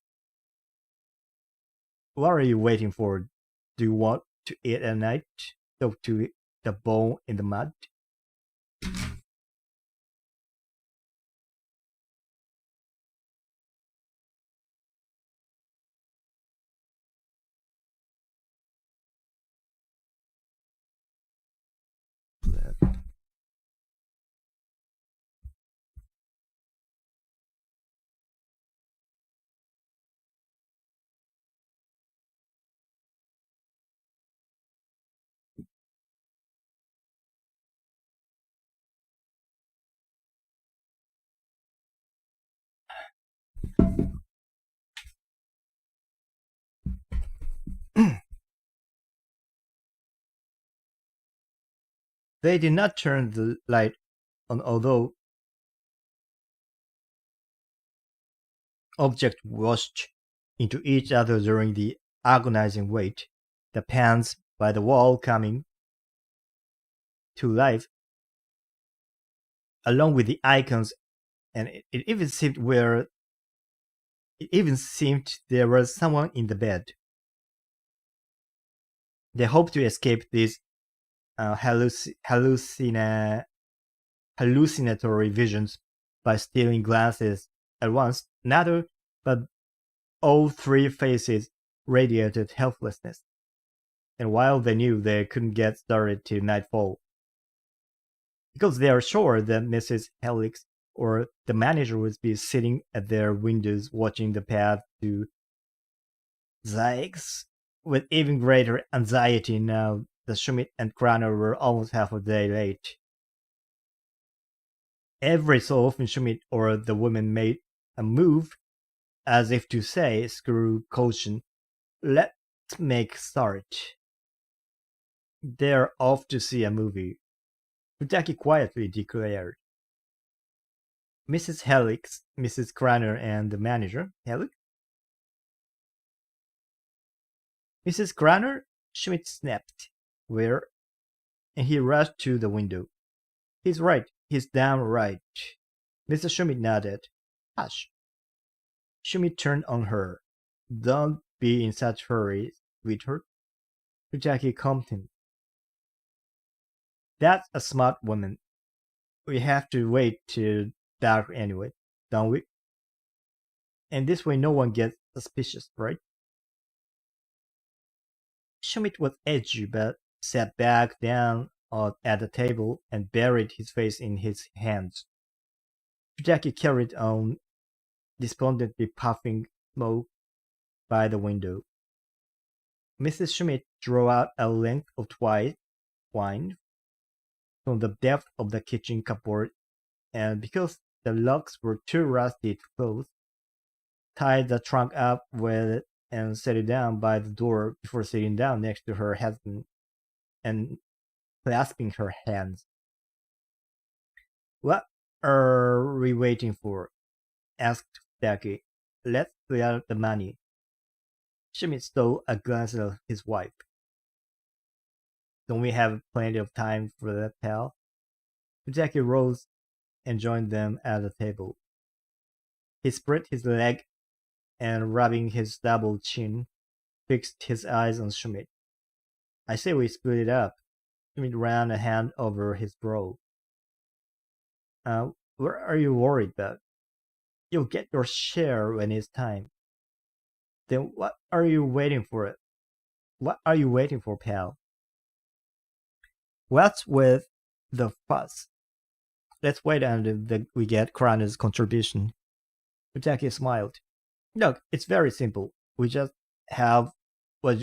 A: What are you waiting for? Do you want to eat at night? Talk to the bone in the mud? They did not turn the light on, although objects washed into each other during the agonizing wait, the pans by the wall coming to life along with the icons, and it even seemed there was someone in the bed. They hoped to escape these hallucinatory visions by stealing glances at once. Neither, but all three faces radiated helplessness, and while they knew they couldn't get started till nightfall, because they are sure that Mrs. Helix or the manager would be sitting at their windows watching the path to Zykes with even greater anxiety now that Schmidt and Kraner were almost half a day late. Every so often Schmidt or the woman made a move as if to say, screw caution, let's make start. They're off to see a movie, Futaki quietly declared. Mrs. Helix, Mrs. Kraner, and the manager, Helix? Mrs. Kraner? Schmidt snapped. Where? And he rushed to the window. He's right. He's damn right. Mr. Schmidt nodded. Hush. Schmidt turned on her. Don't be in such a hurry, sweetheart. Futaki calmed him. That's a smart woman. We have to wait till dark anyway, don't we? And this way no one gets suspicious, right? Schmidt was edgy, but sat back down at the table and buried his face in his hands. Jackie carried on, despondently puffing smoke by the window. Mrs. Schmidt drew out a length of wine from the depth of the kitchen cupboard, and because the locks were too rusty to close, tied the trunk up with it, and set it down by the door before sitting down next to her husband and clasping her hands. "What are we waiting for?" asked Becky. "Let's clear out the money." Schmidt stole a glance at his wife. "Don't we have plenty of time for that, pal?" Becky rose and joined them at the table. He spread his leg and, rubbing his double chin, fixed his eyes on Schmidt. "I say we split it up." Schmidt ran a hand over his brow. What are you worried about? You'll get your share when it's time." "Then what are you waiting for? What are you waiting for, pal?" "What's with the fuss? Let's wait until we get Krana's contribution." Utaki smiled. "Look, it's very simple. We just have what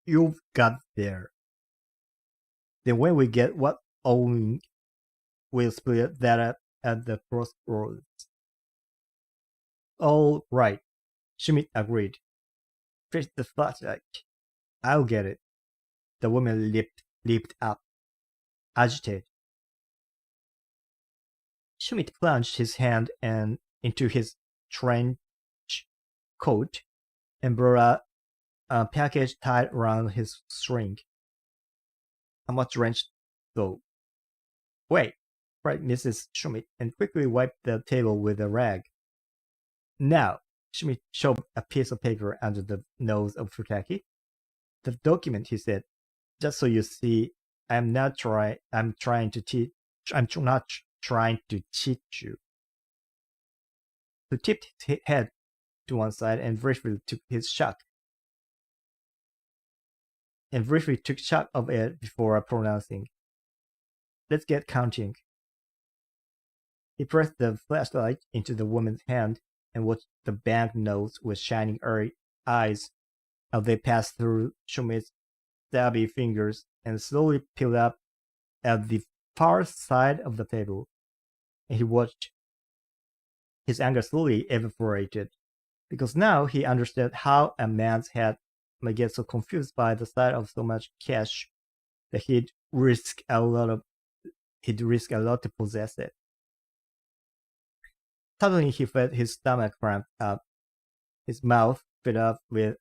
A: you've got there. Then when we get what owing, we'll split that up at the crossroads." "All right," Schmidt agreed. "Fetch the flashlight." "I'll get it." The woman leaped up, agitated. Schmidt plunged his hand into his trench coat and brought a package tied around his string. "I'm not drenched, though." "Wait," cried Mrs. Schmidt, and quickly wiped the table with a rag. "Now," Schmidt shoved a piece of paper under the nose of Futaki. "The document," he said. "Just so you see, I'm not trying to cheat you." He tipped his head to one side and briefly took stock of it before pronouncing, "Let's get counting." He pressed the flashlight into the woman's hand and watched the banknotes with shining eyes as they passed through Schmidt's stubby fingers and slowly peeled up at the far side of the table. And he watched. His anger slowly evaporated, because now he understood how a man's head might get so confused by the sight of so much cash that he'd risk a lot to possess it. Suddenly he felt his stomach cramp up, his mouth filled up with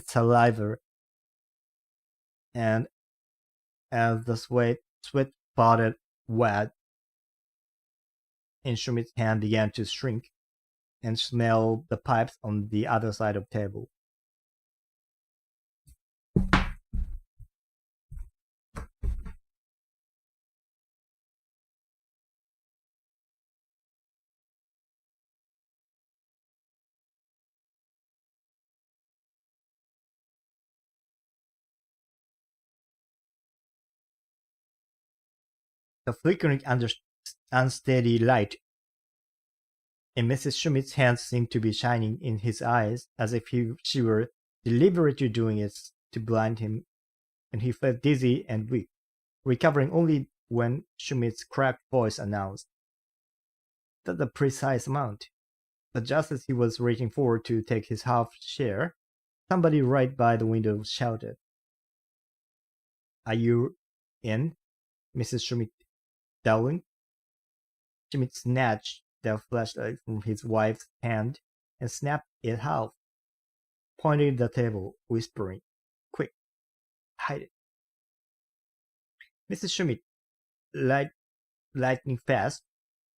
A: saliva, and as the sweat spotted wet in Schmidt's hand began to shrink and smell the pipes on the other side of the table. The flickering, unsteady light in Mrs. Schmidt's hands seemed to be shining in his eyes, as if she were deliberately doing it to blind him, and he felt dizzy and weak, recovering only when Schmidt's cracked voice announced, "That's the precise amount." But just as he was reaching forward to take his half share, somebody right by the window shouted, "Are you in, Mrs. Schmidt, darling?" Schmidt snatched the flashlight from his wife's hand and snapped it half, pointing at the table, whispering, "Quick, hide it." Mrs. Schmidt, lightning fast,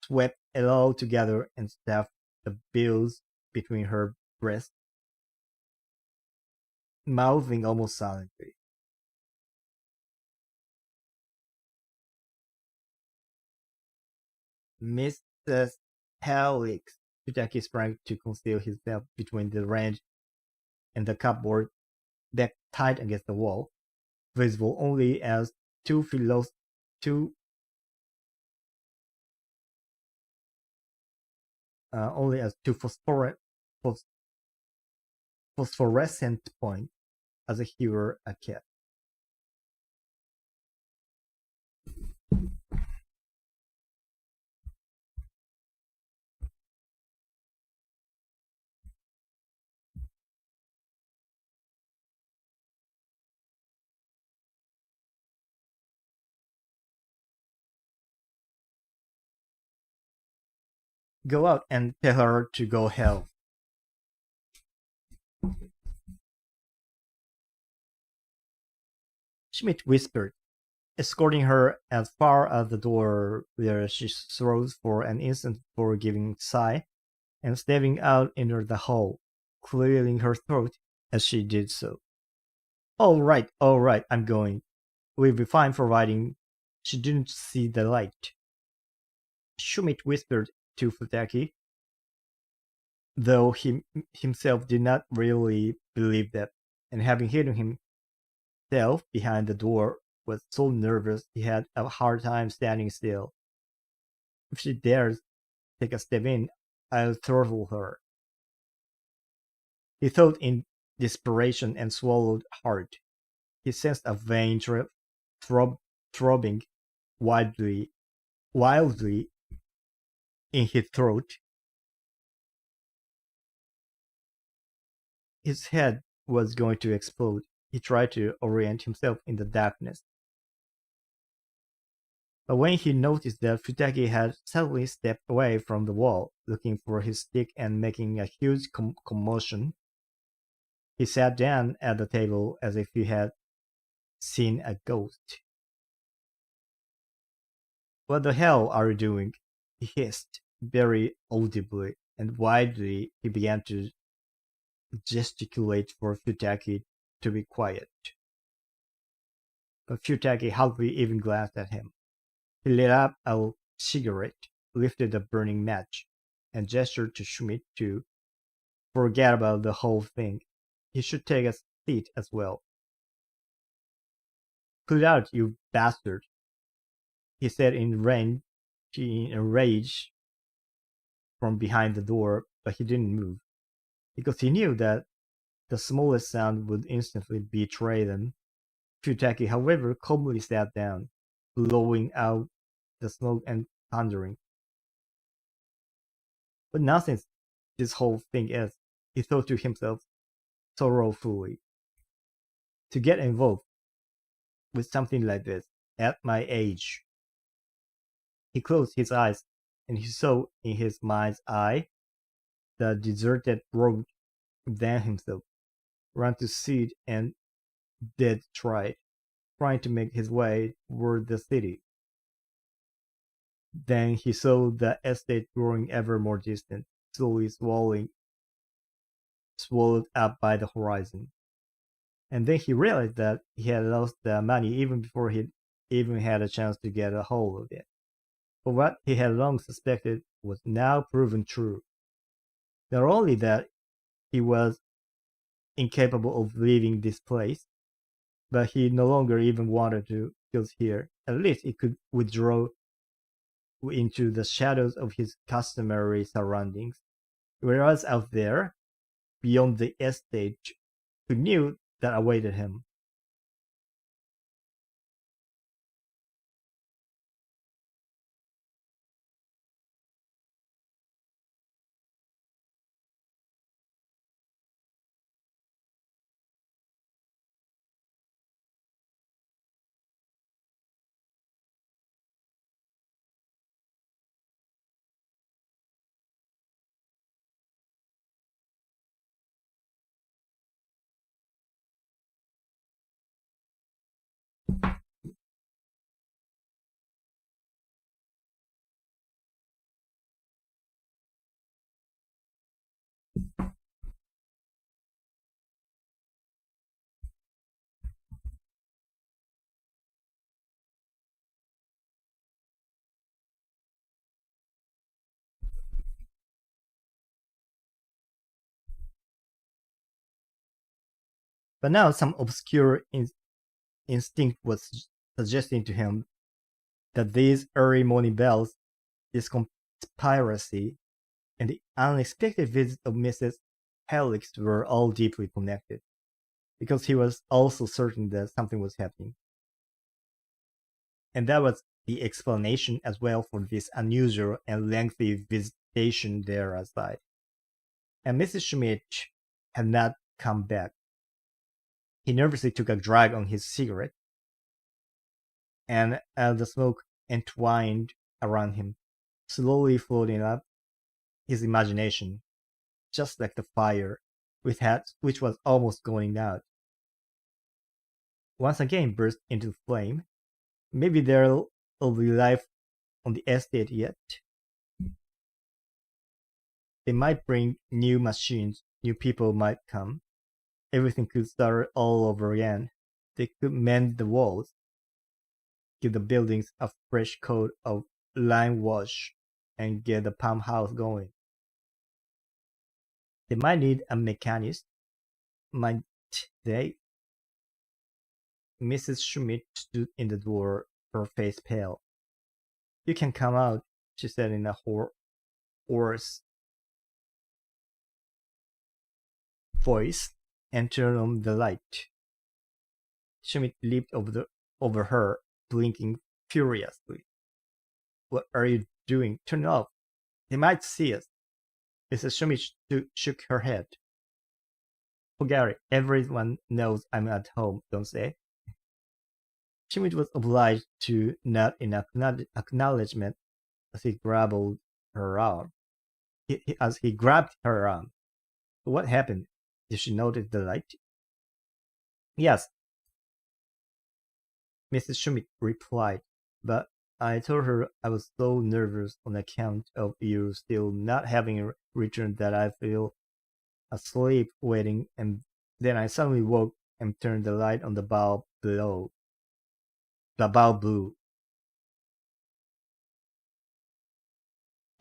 A: swept it all together and stuffed the bills between her breasts, mouthing almost silently, "Mrs. Helix." Futaki sprang to conceal himself between the range and the cupboard, back tight against the wall, visible only as two phosphorescent points, as if he were a cat. Go out and tell her to go hell. Schmidt whispered, escorting her as far as the door, where she froze for an instant before giving a sigh and stepping out into the hall, clearing her throat as she did so. All right, I'm going. We'll be fine providing she didn't see the light. Schmidt whispered to Futaki, though he himself did not really believe that, and having hidden himself behind the door was so nervous he had a hard time standing still. If she dares take a step in, I'll throttle her. He thought in desperation and swallowed hard. He sensed a vein throbbing wildly in his throat. His head was going to explode. He tried to orient himself in the darkness. But when he noticed that Futaki had suddenly stepped away from the wall, looking for his stick and making a huge commotion, he sat down at the table as if he had seen a ghost. What the hell are you doing? He hissed, very audibly, and wildly he began to gesticulate for Futaki to be quiet. But Futaki hardly even glanced at him. He lit up a cigarette, lifted a burning match, and gestured to Schmidt to forget about the whole thing. He should take a seat as well. Put out, you bastard, he said in rage from behind the door, but he didn't move, because he knew that the smallest sound would instantly betray them. Futaki, however, calmly sat down, blowing out the smoke and pondering. What nonsense this whole thing is, he thought to himself sorrowfully. To get involved with something like this at my age. He closed his eyes, and he saw in his mind's eye the deserted road within himself, run to seed and dead trying to make his way toward the city. Then he saw the estate growing ever more distant, slowly swallowed up by the horizon. And then he realized that he had lost the money even before he even had a chance to get a hold of it. But what he had long suspected was now proven true. Not only that he was incapable of leaving this place, but he no longer even wanted to, because here, at least he could withdraw into the shadows of his customary surroundings. Whereas out there, beyond the estate, who knew that awaited him? But now some obscure instinct was suggesting to him that these early morning bells, this conspiracy, and the unexpected visit of Mrs. Helix were all deeply connected, because he was also certain that something was happening. And that was the explanation as well for this unusual and lengthy visitation there outside. And Mrs. Schmidt had not come back. He nervously took a drag on his cigarette, and as the smoke entwined around him, slowly floating up, his imagination, just like the fire which was almost going out. Once again burst into flame. Maybe there'll be life on the estate yet. They might bring new machines, new people might come. Everything could start all over again. They could mend the walls, give the buildings a fresh coat of lime wash, and get the pump house going. They might need a mechanist, might they? Mrs. Schmidt stood in the door, her face pale. "You can come out," she said in a hoarse voice, and turn on the light. Schmidt leaped over her, blinking furiously. "What are you doing? Turn it off. They might see us." Mrs. Schmidt shook her head. "Forget it. Everyone knows I'm at home, don't they?" Schmidt was obliged to nod in acknowledgement as he grabbed her arm. What happened? Did she notice the light? "Yes," Mrs. Schmidt replied, "but I told her I was so nervous on account of you still not having returned that I fell asleep waiting, and then I suddenly woke and turned the light on the bulb below. The bulb blew.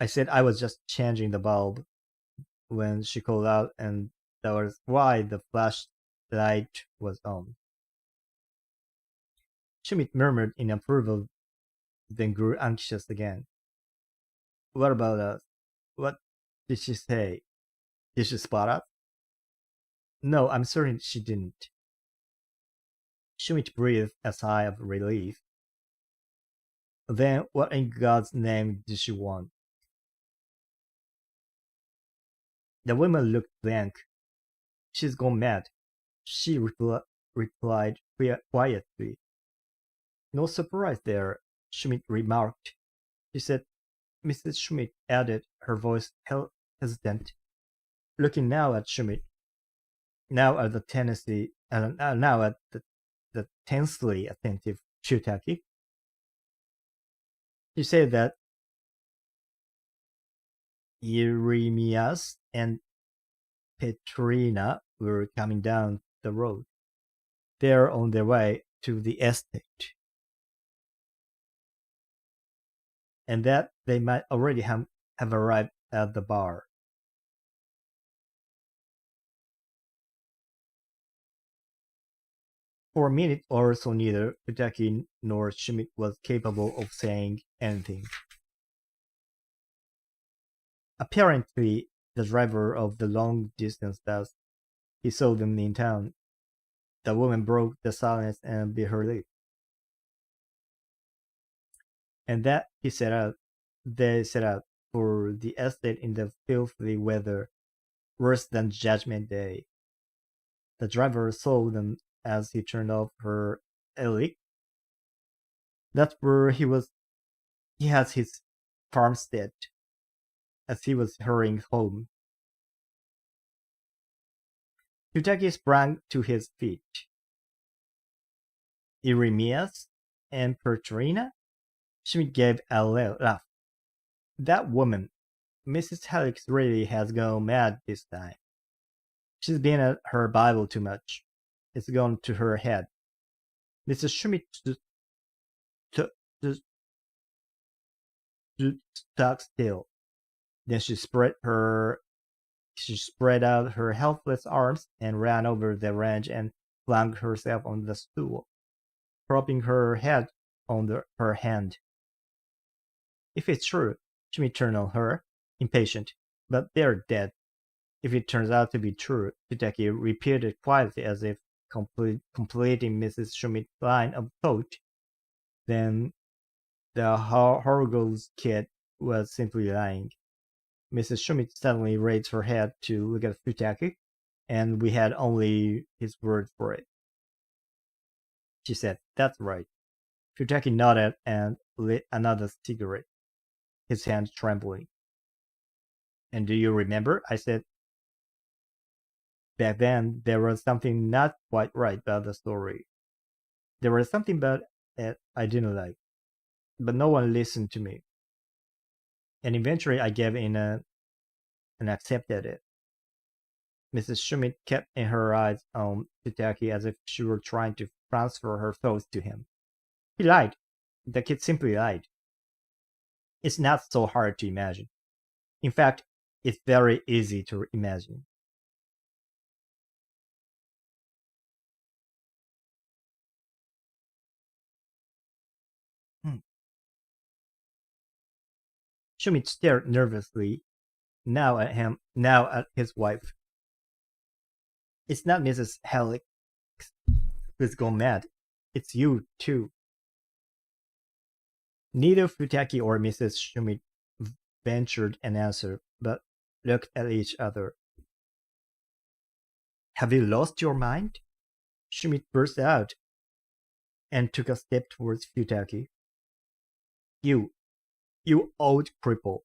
A: I said I was just changing the bulb when she called out, and that was why the flashlight was on." Schmidt murmured in approval, then grew anxious again. "What about us? What did she say? Did she spot us?" "No, I'm certain she didn't." Schmidt breathed a sigh of relief. "Then what in God's name did she want?" The woman looked blank. "She's gone mad," she replied quietly. "No surprise there," Schmidt remarked. She said, Mrs. Schmidt added, her voice hesitant, looking now at Schmidt, now at the tensely attentive Chutaki. She said that Jeremias and Petrina were coming down the road. They're on their way to the estate, and that they might already have arrived at the bar. For a minute or so neither Chutaki nor Schmidt was capable of saying anything. Apparently, the driver of the long-distance bus, he saw them in town. The woman broke the silence and bit her lip. And that they set out for the estate in the filthy weather, worse than Judgment Day. The driver saw them as he turned off her alley. That's where he has his farmstead. As he was hurrying home, Chutaki sprang to his feet. "Jeremias and Petrina?" Schmidt gave a laugh. "That woman, Mrs. Helix, really has gone mad this time. She's been at her Bible too much. It's gone to her head." Mrs. Schmidt stood still. Then she spread out her helpless arms and ran over the range and flung herself on the stool, propping her head on her hand. "If it's true," Schmidt turned on her, impatient, "but they're dead." "If it turns out to be true," Chutaki repeated quietly as if completing Mrs. Schmidt's line of thought, "then the Horgos kid was simply lying." Mrs. Schmidt suddenly raised her head to look at Chutaki, and we had only his word for it. She said, "That's right." Chutaki nodded and lit another cigarette, his hand trembling. And do you remember? I said, back then there was something not quite right about the story. There was something about it I didn't like, but no one listened to me. And eventually I gave in and accepted it. Mrs. Schmidt kept in her eyes on Futaki as if she were trying to transfer her thoughts to him. He lied. The kid simply lied. It's not so hard to imagine. In fact, it's very easy to imagine. Hmm. Schmidt stared nervously, now at him, now at his wife. It's not Mrs. Halleck who's gone mad. It's you, too. Neither Futaki or Mrs. Schmidt ventured an answer, but looked at each other. Have you lost your mind? Schmidt burst out and took a step towards Futaki. You, you old cripple.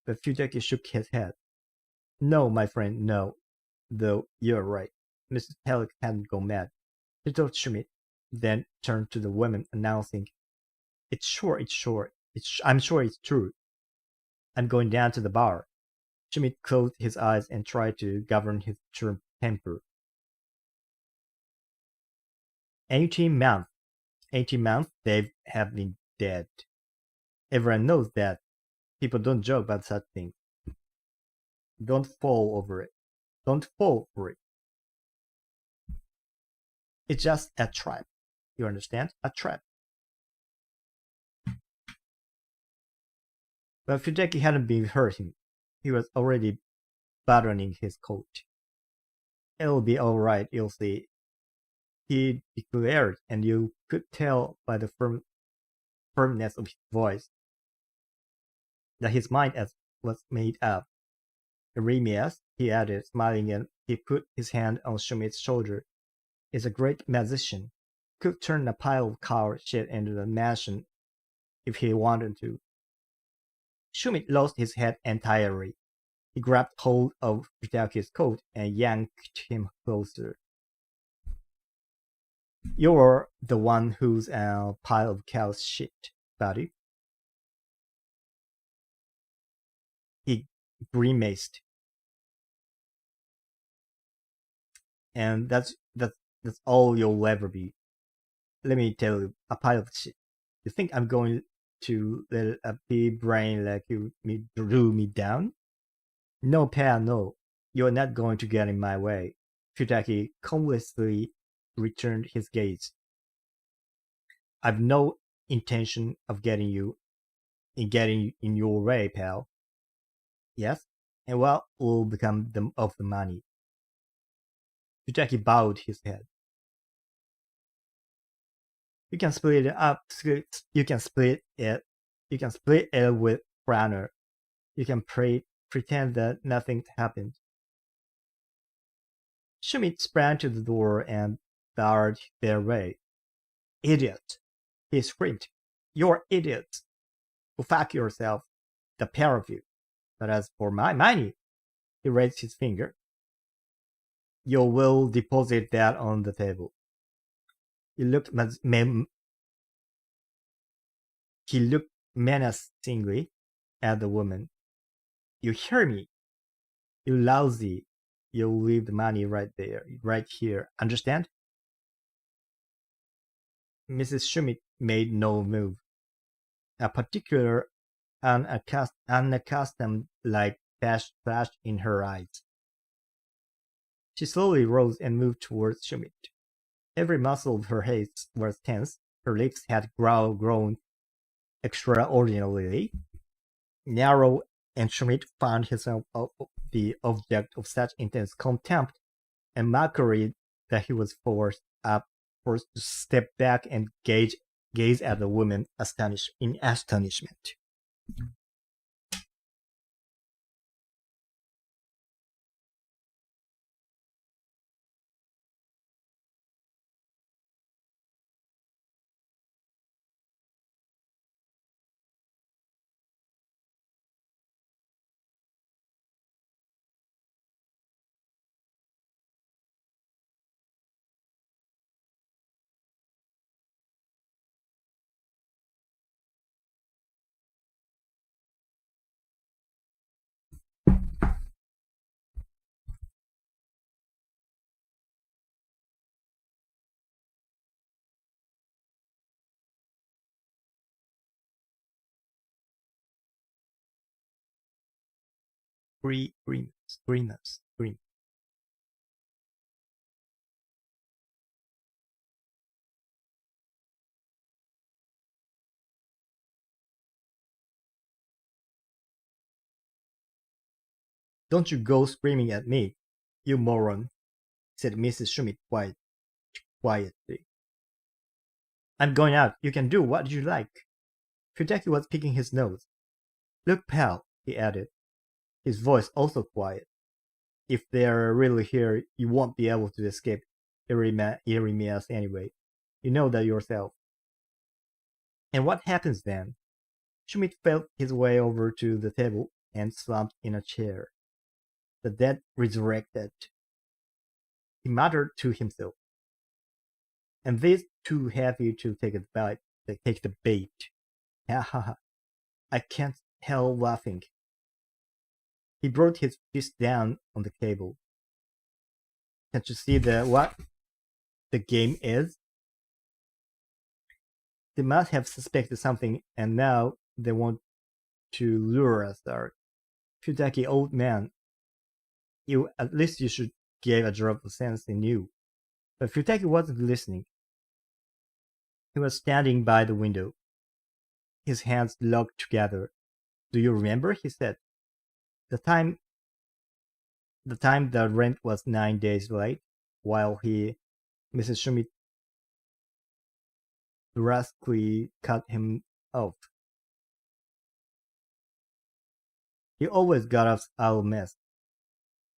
A: But Futaki shook his head. No, my friend, no. Though you're right. Mrs. Halleck hadn't gone mad. He told Schmidt, then turned to the woman, announcing, I'm sure it's true. I'm going down to the bar. Schmidt closed his eyes and tried to govern his temper. 18 months. 18 months they have been dead. Everyone knows that. People don't joke about such things. Don't fall over it. Don't fall for it. It's just a trap. You understand? A trap. But Futaki hadn't been hurting. He was already buttoning his coat. It'll be all right, you'll see, he declared, and you could tell by the firmness of his voice that his mind was made up. Eremias, he added, smiling, and he put his hand on Schmidt's shoulder, is a great musician. Could turn a pile of cow shit into a mansion if he wanted to. Schmidt lost his head entirely. He grabbed hold of Futaki's coat and yanked him closer. You're the one who's a pile of cow's shit, buddy. He grimaced. And that's all you'll ever be. Let me tell you, a pile of shit. You think I'm going to let a pea brain like you drew me down? No, pal, no. You're not going to get in my way. Futaki calmlessly returned his gaze. I've no intention of getting in your way, pal. Yes? And what will become of the money? Futaki bowed his head. You can split it up. You can split it. You can split it with Craner. You can pretend that nothing happened. Schmidt sprang to the door and barred their way. Idiot! He screamed. You're idiots! Go fuck yourself, the pair of you. But as for my money, he raised his finger. You will deposit that on the table. He looked menacingly at the woman. You hear me? You lousy. You'll leave the money right there, right here. Understand? Mrs. Schmidt made no move. A particular unaccustomed light flashed in her eyes. She slowly rose and moved towards Schmidt. Every muscle of her face was tense. Her lips had grown extraordinarily narrow, and Schmidt found himself the object of such intense contempt and mockery that he was forced to step back and gaze at the woman in astonishment. Grimace. Don't you go screaming at me, you moron, said Mrs. Schmidt quietly. I'm going out. You can do what you like. Futaki was picking his nose. Look, pal, he added, his voice also quiet. If they're really here, you won't be able to escape Eremias anyway. You know that yourself. And what happens then? Schmidt felt his way over to the table and slumped in a chair. The dead resurrected. He muttered to himself. And this too heavy to take the bait. Ha ha ha. I can't help laughing. He brought his fist down on the table. Can't you see what the game is? They must have suspected something, and now they want to lure us out. Futaki, old man, at least you should give a drop of sense in you. But Futaki wasn't listening. He was standing by the window, his hands locked together. Do you remember? He said. The time the rent was 9 days late, while Mrs. Schmidt brusquely cut him off. He always got us out of mess.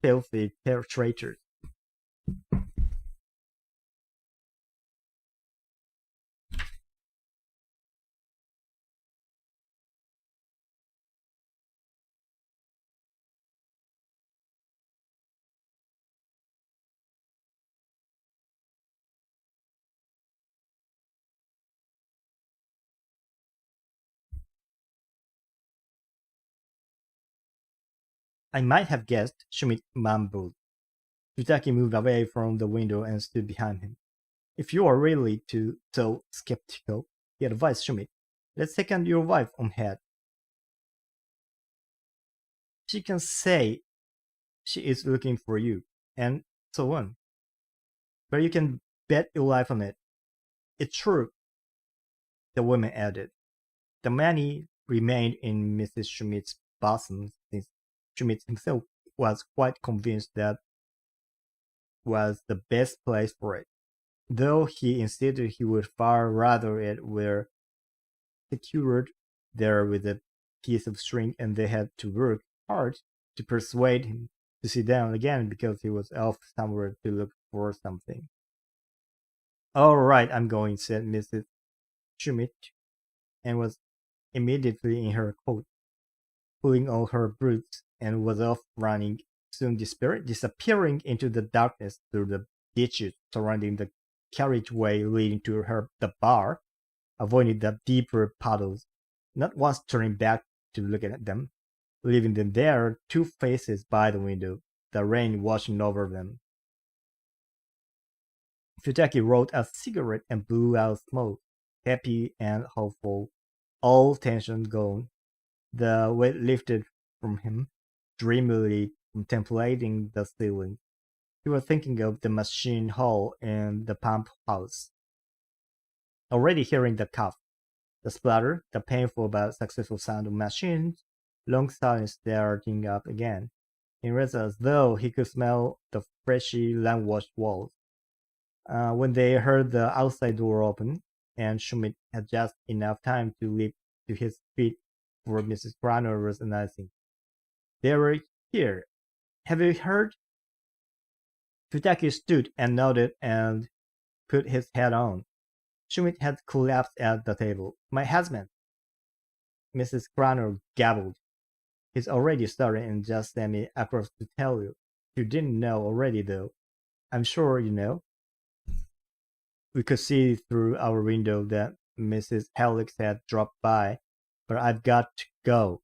A: Filthy traitors. I might have guessed, Schmidt mumbled. Futaki moved away from the window and stood behind him. If you are really so skeptical, he advised Schmidt, let's second your wife on head. She can say she is looking for you, and so on. But you can bet your life on it. It's true, the woman added. The money remained in Mrs. Schmidt's bosom since Schmidt himself was quite convinced that was the best place for it, though he insisted he would far rather it were secured there with a piece of string, and they had to work hard to persuade him to sit down again because he was off somewhere to look for something. All right, I'm going, said Mrs. Schmidt, and was immediately in her coat, pulling on her boots, and was off running, soon disappearing into the darkness through the ditches surrounding the carriageway leading to the bar, avoiding the deeper puddles, not once turning back to look at them, leaving them there, two faces by the window, the rain washing over them. Futaki rolled a cigarette and blew out smoke, happy and hopeful, all tension gone. The weight lifted from him, dreamily contemplating the ceiling. He was thinking of the machine hall and the pump house. Already hearing the cough, the splatter, the painful but successful sound of machines, long silence starting up again. It was as though he could smell the freshly land-washed walls. When they heard the outside door open, and Schmidt had just enough time to leap to his feet for Mrs. Crowner was announcing, "They were here. Have you heard?" Futaki stood and nodded and put his hat on. Schmidt had collapsed at the table. "My husband," Mrs. Crowner gabbled. "He's already started and just sent me across to tell you. You didn't know already, though. I'm sure you know." We could see through our window that Mrs. Helix had dropped by, but I've got to go.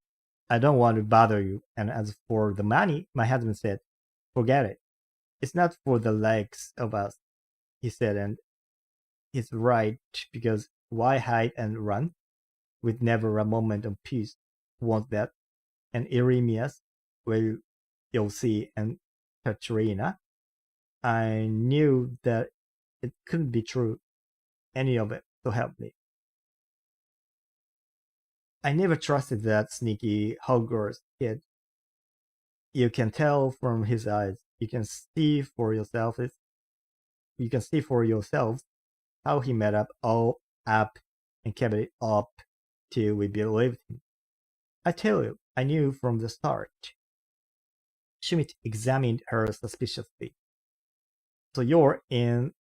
A: I don't want to bother you, and as for the money, my husband said, forget it. It's not for the likes of us, he said, and he's right, because why hide and run? With never a moment of peace. Want that? And Eremias, well, Yossi and Katrina, I knew that it couldn't be true, any of it, so help me. I never trusted that sneaky Hogwarts kid. You can tell from his eyes. You can see for yourself. You can see for yourself how he made all up and kept it up till we believed him. I tell you, I knew from the start. Schmidt examined her suspiciously. So you're in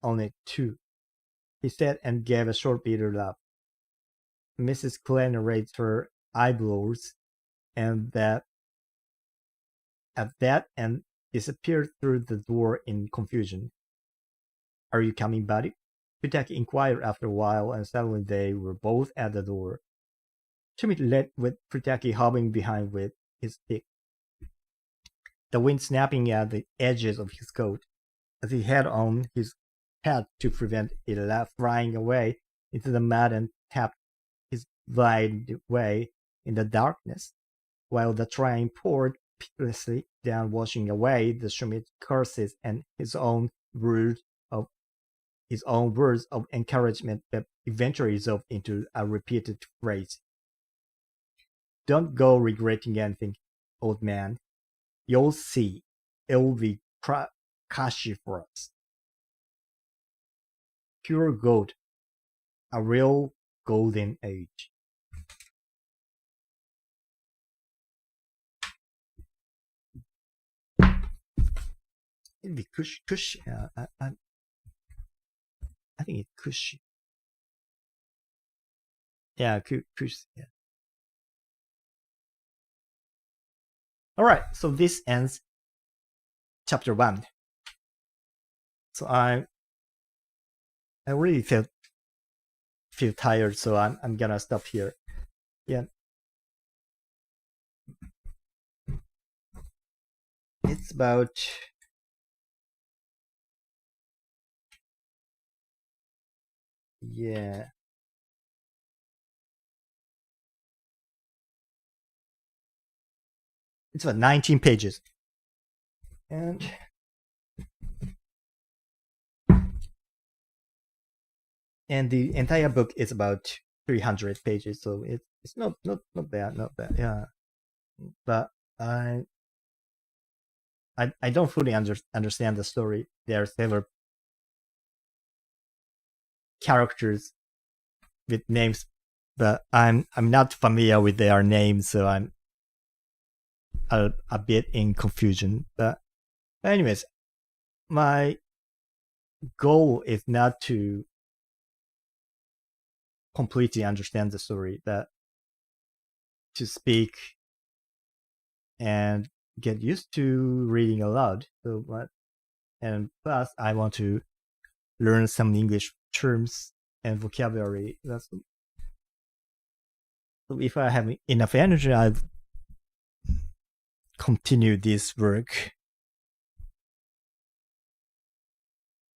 A: on it too, he said and gave a short bitter laugh. Mrs. Klein raised her eyebrows and at that and disappeared through the door in confusion. Are you coming, buddy? Pitaki inquired after a while, and suddenly they were both at the door. Schmidt led with Pitaki hobbling behind with his stick, the wind snapping at the edges of his coat as he had on his hat to prevent it flying away into the mud and tapped his wide way in the darkness, while the train poured pitilessly down, washing away the Schmidt curses and his own words of encouragement that eventually resolved into a repeated phrase. Don't go regretting anything, old man. You'll see. It'll be cashy for us. Pure gold. A real golden age. It'd be cushy. I think it's cushy. Yeah, cushy. Yeah. All right, so this ends chapter 1. So I really feel tired, so I'm gonna stop here. Yeah. It's about it's about 19 pages. And the entire book is about 300 pages, so it's not bad, yeah. But I don't fully understand the story. There are several characters with names, but I'm not familiar with their names, so I'm a bit in confusion. But anyways, my goal is not to completely understand the story, but to speak and get used to reading aloud. So, and plus, I want to learn some English terms and vocabulary. So if I have enough energy, I'll continue this work.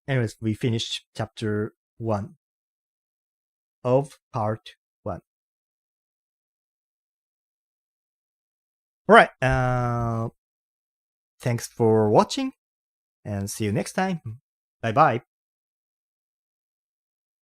A: Anyways, we finished chapter 1 of part 1. All right. Thanks for watching, and see you next time. Bye-bye.